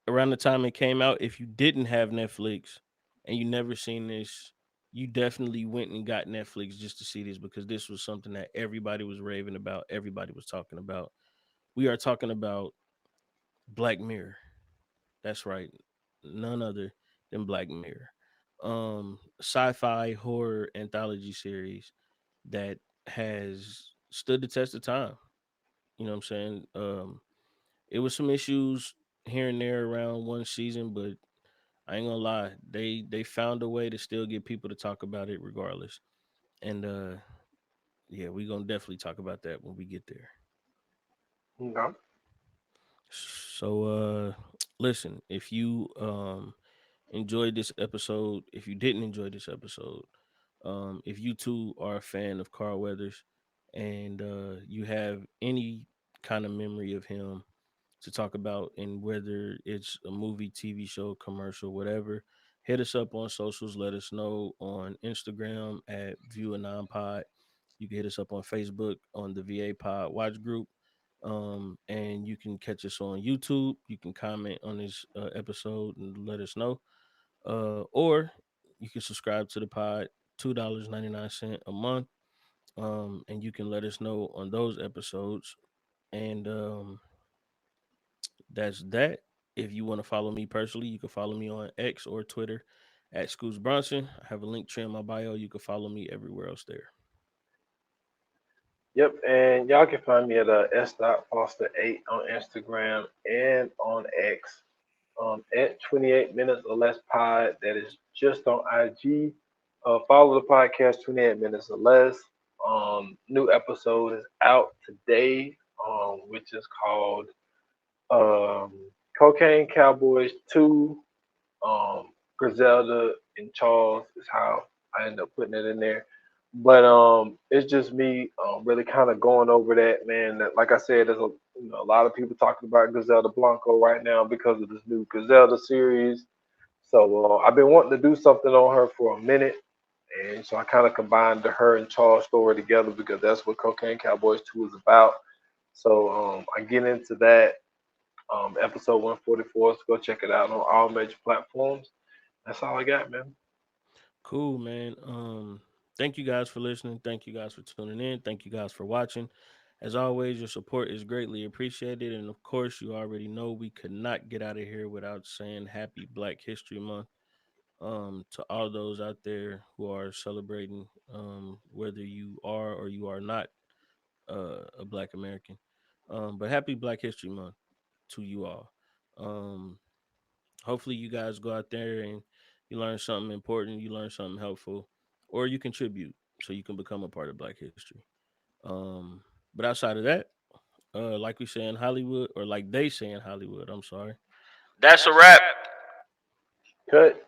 around the time it came out, if you didn't have Netflix and you never seen this, you definitely went and got Netflix just to see this because this was something that everybody was raving about, everybody was talking about. We are talking about Black Mirror. That's right. None other than Black Mirror. Sci-fi horror anthology series that has stood the test of time. You know what I'm saying? It was some issues here and there around one season, but I ain't gonna lie, they found a way to still get people to talk about it regardless. And yeah, we gonna definitely talk about that when we get there. Okay. So listen, if you enjoyed this episode, if you didn't enjoy this episode, if you too are a fan of Carl Weathers and you have any kind of memory of him to talk about, and whether it's a movie, TV show, commercial, whatever, hit us up on socials. Let us know on Instagram at View Anon Pod. You can hit us up on Facebook on the VA Pod Watch Group. And you can catch us on YouTube. You can comment on this episode and let us know. Or you can subscribe to the pod, $2.99 a month. And you can let us know on those episodes. And that's that. If you want to follow me personally, you can follow me on X or Twitter at Scoots Bronson. I have a link tree in my bio. You can follow me everywhere else there. Yep, and y'all can find me at s.foster8 on Instagram and on X. At 28 minutes or less pod. That is just on IG. Follow the podcast 28 minutes or less. New episode is out today, which is called um, Cocaine Cowboys 2. Griselda and Charles is how I end up putting it in there. But it's just me really kind of going over that, man. Like I said, there's a lot of people talking about Griselda Blanco right now because of this new Griselda series. So I've been wanting to do something on her for a minute, and so I kind of combined the her and Charles story together because that's what Cocaine Cowboys 2 is about. So I get into that episode 144. So go check it out on all major platforms. That's all I got, man. Cool, man. Thank you guys for listening. Thank you guys for tuning in. Thank you guys for watching. As always, your support is greatly appreciated. And of course, you already know we could not get out of here without saying Happy Black History Month. To all those out there who are celebrating, whether you are or you are not a Black American. But Happy Black History Month to you all. Um, Hopefully, you guys go out there and you learn something important, you learn something helpful, or you contribute so you can become a part of Black history. But outside of that, like we say in Hollywood, or like they say in Hollywood, I'm sorry. That's a wrap. Cut.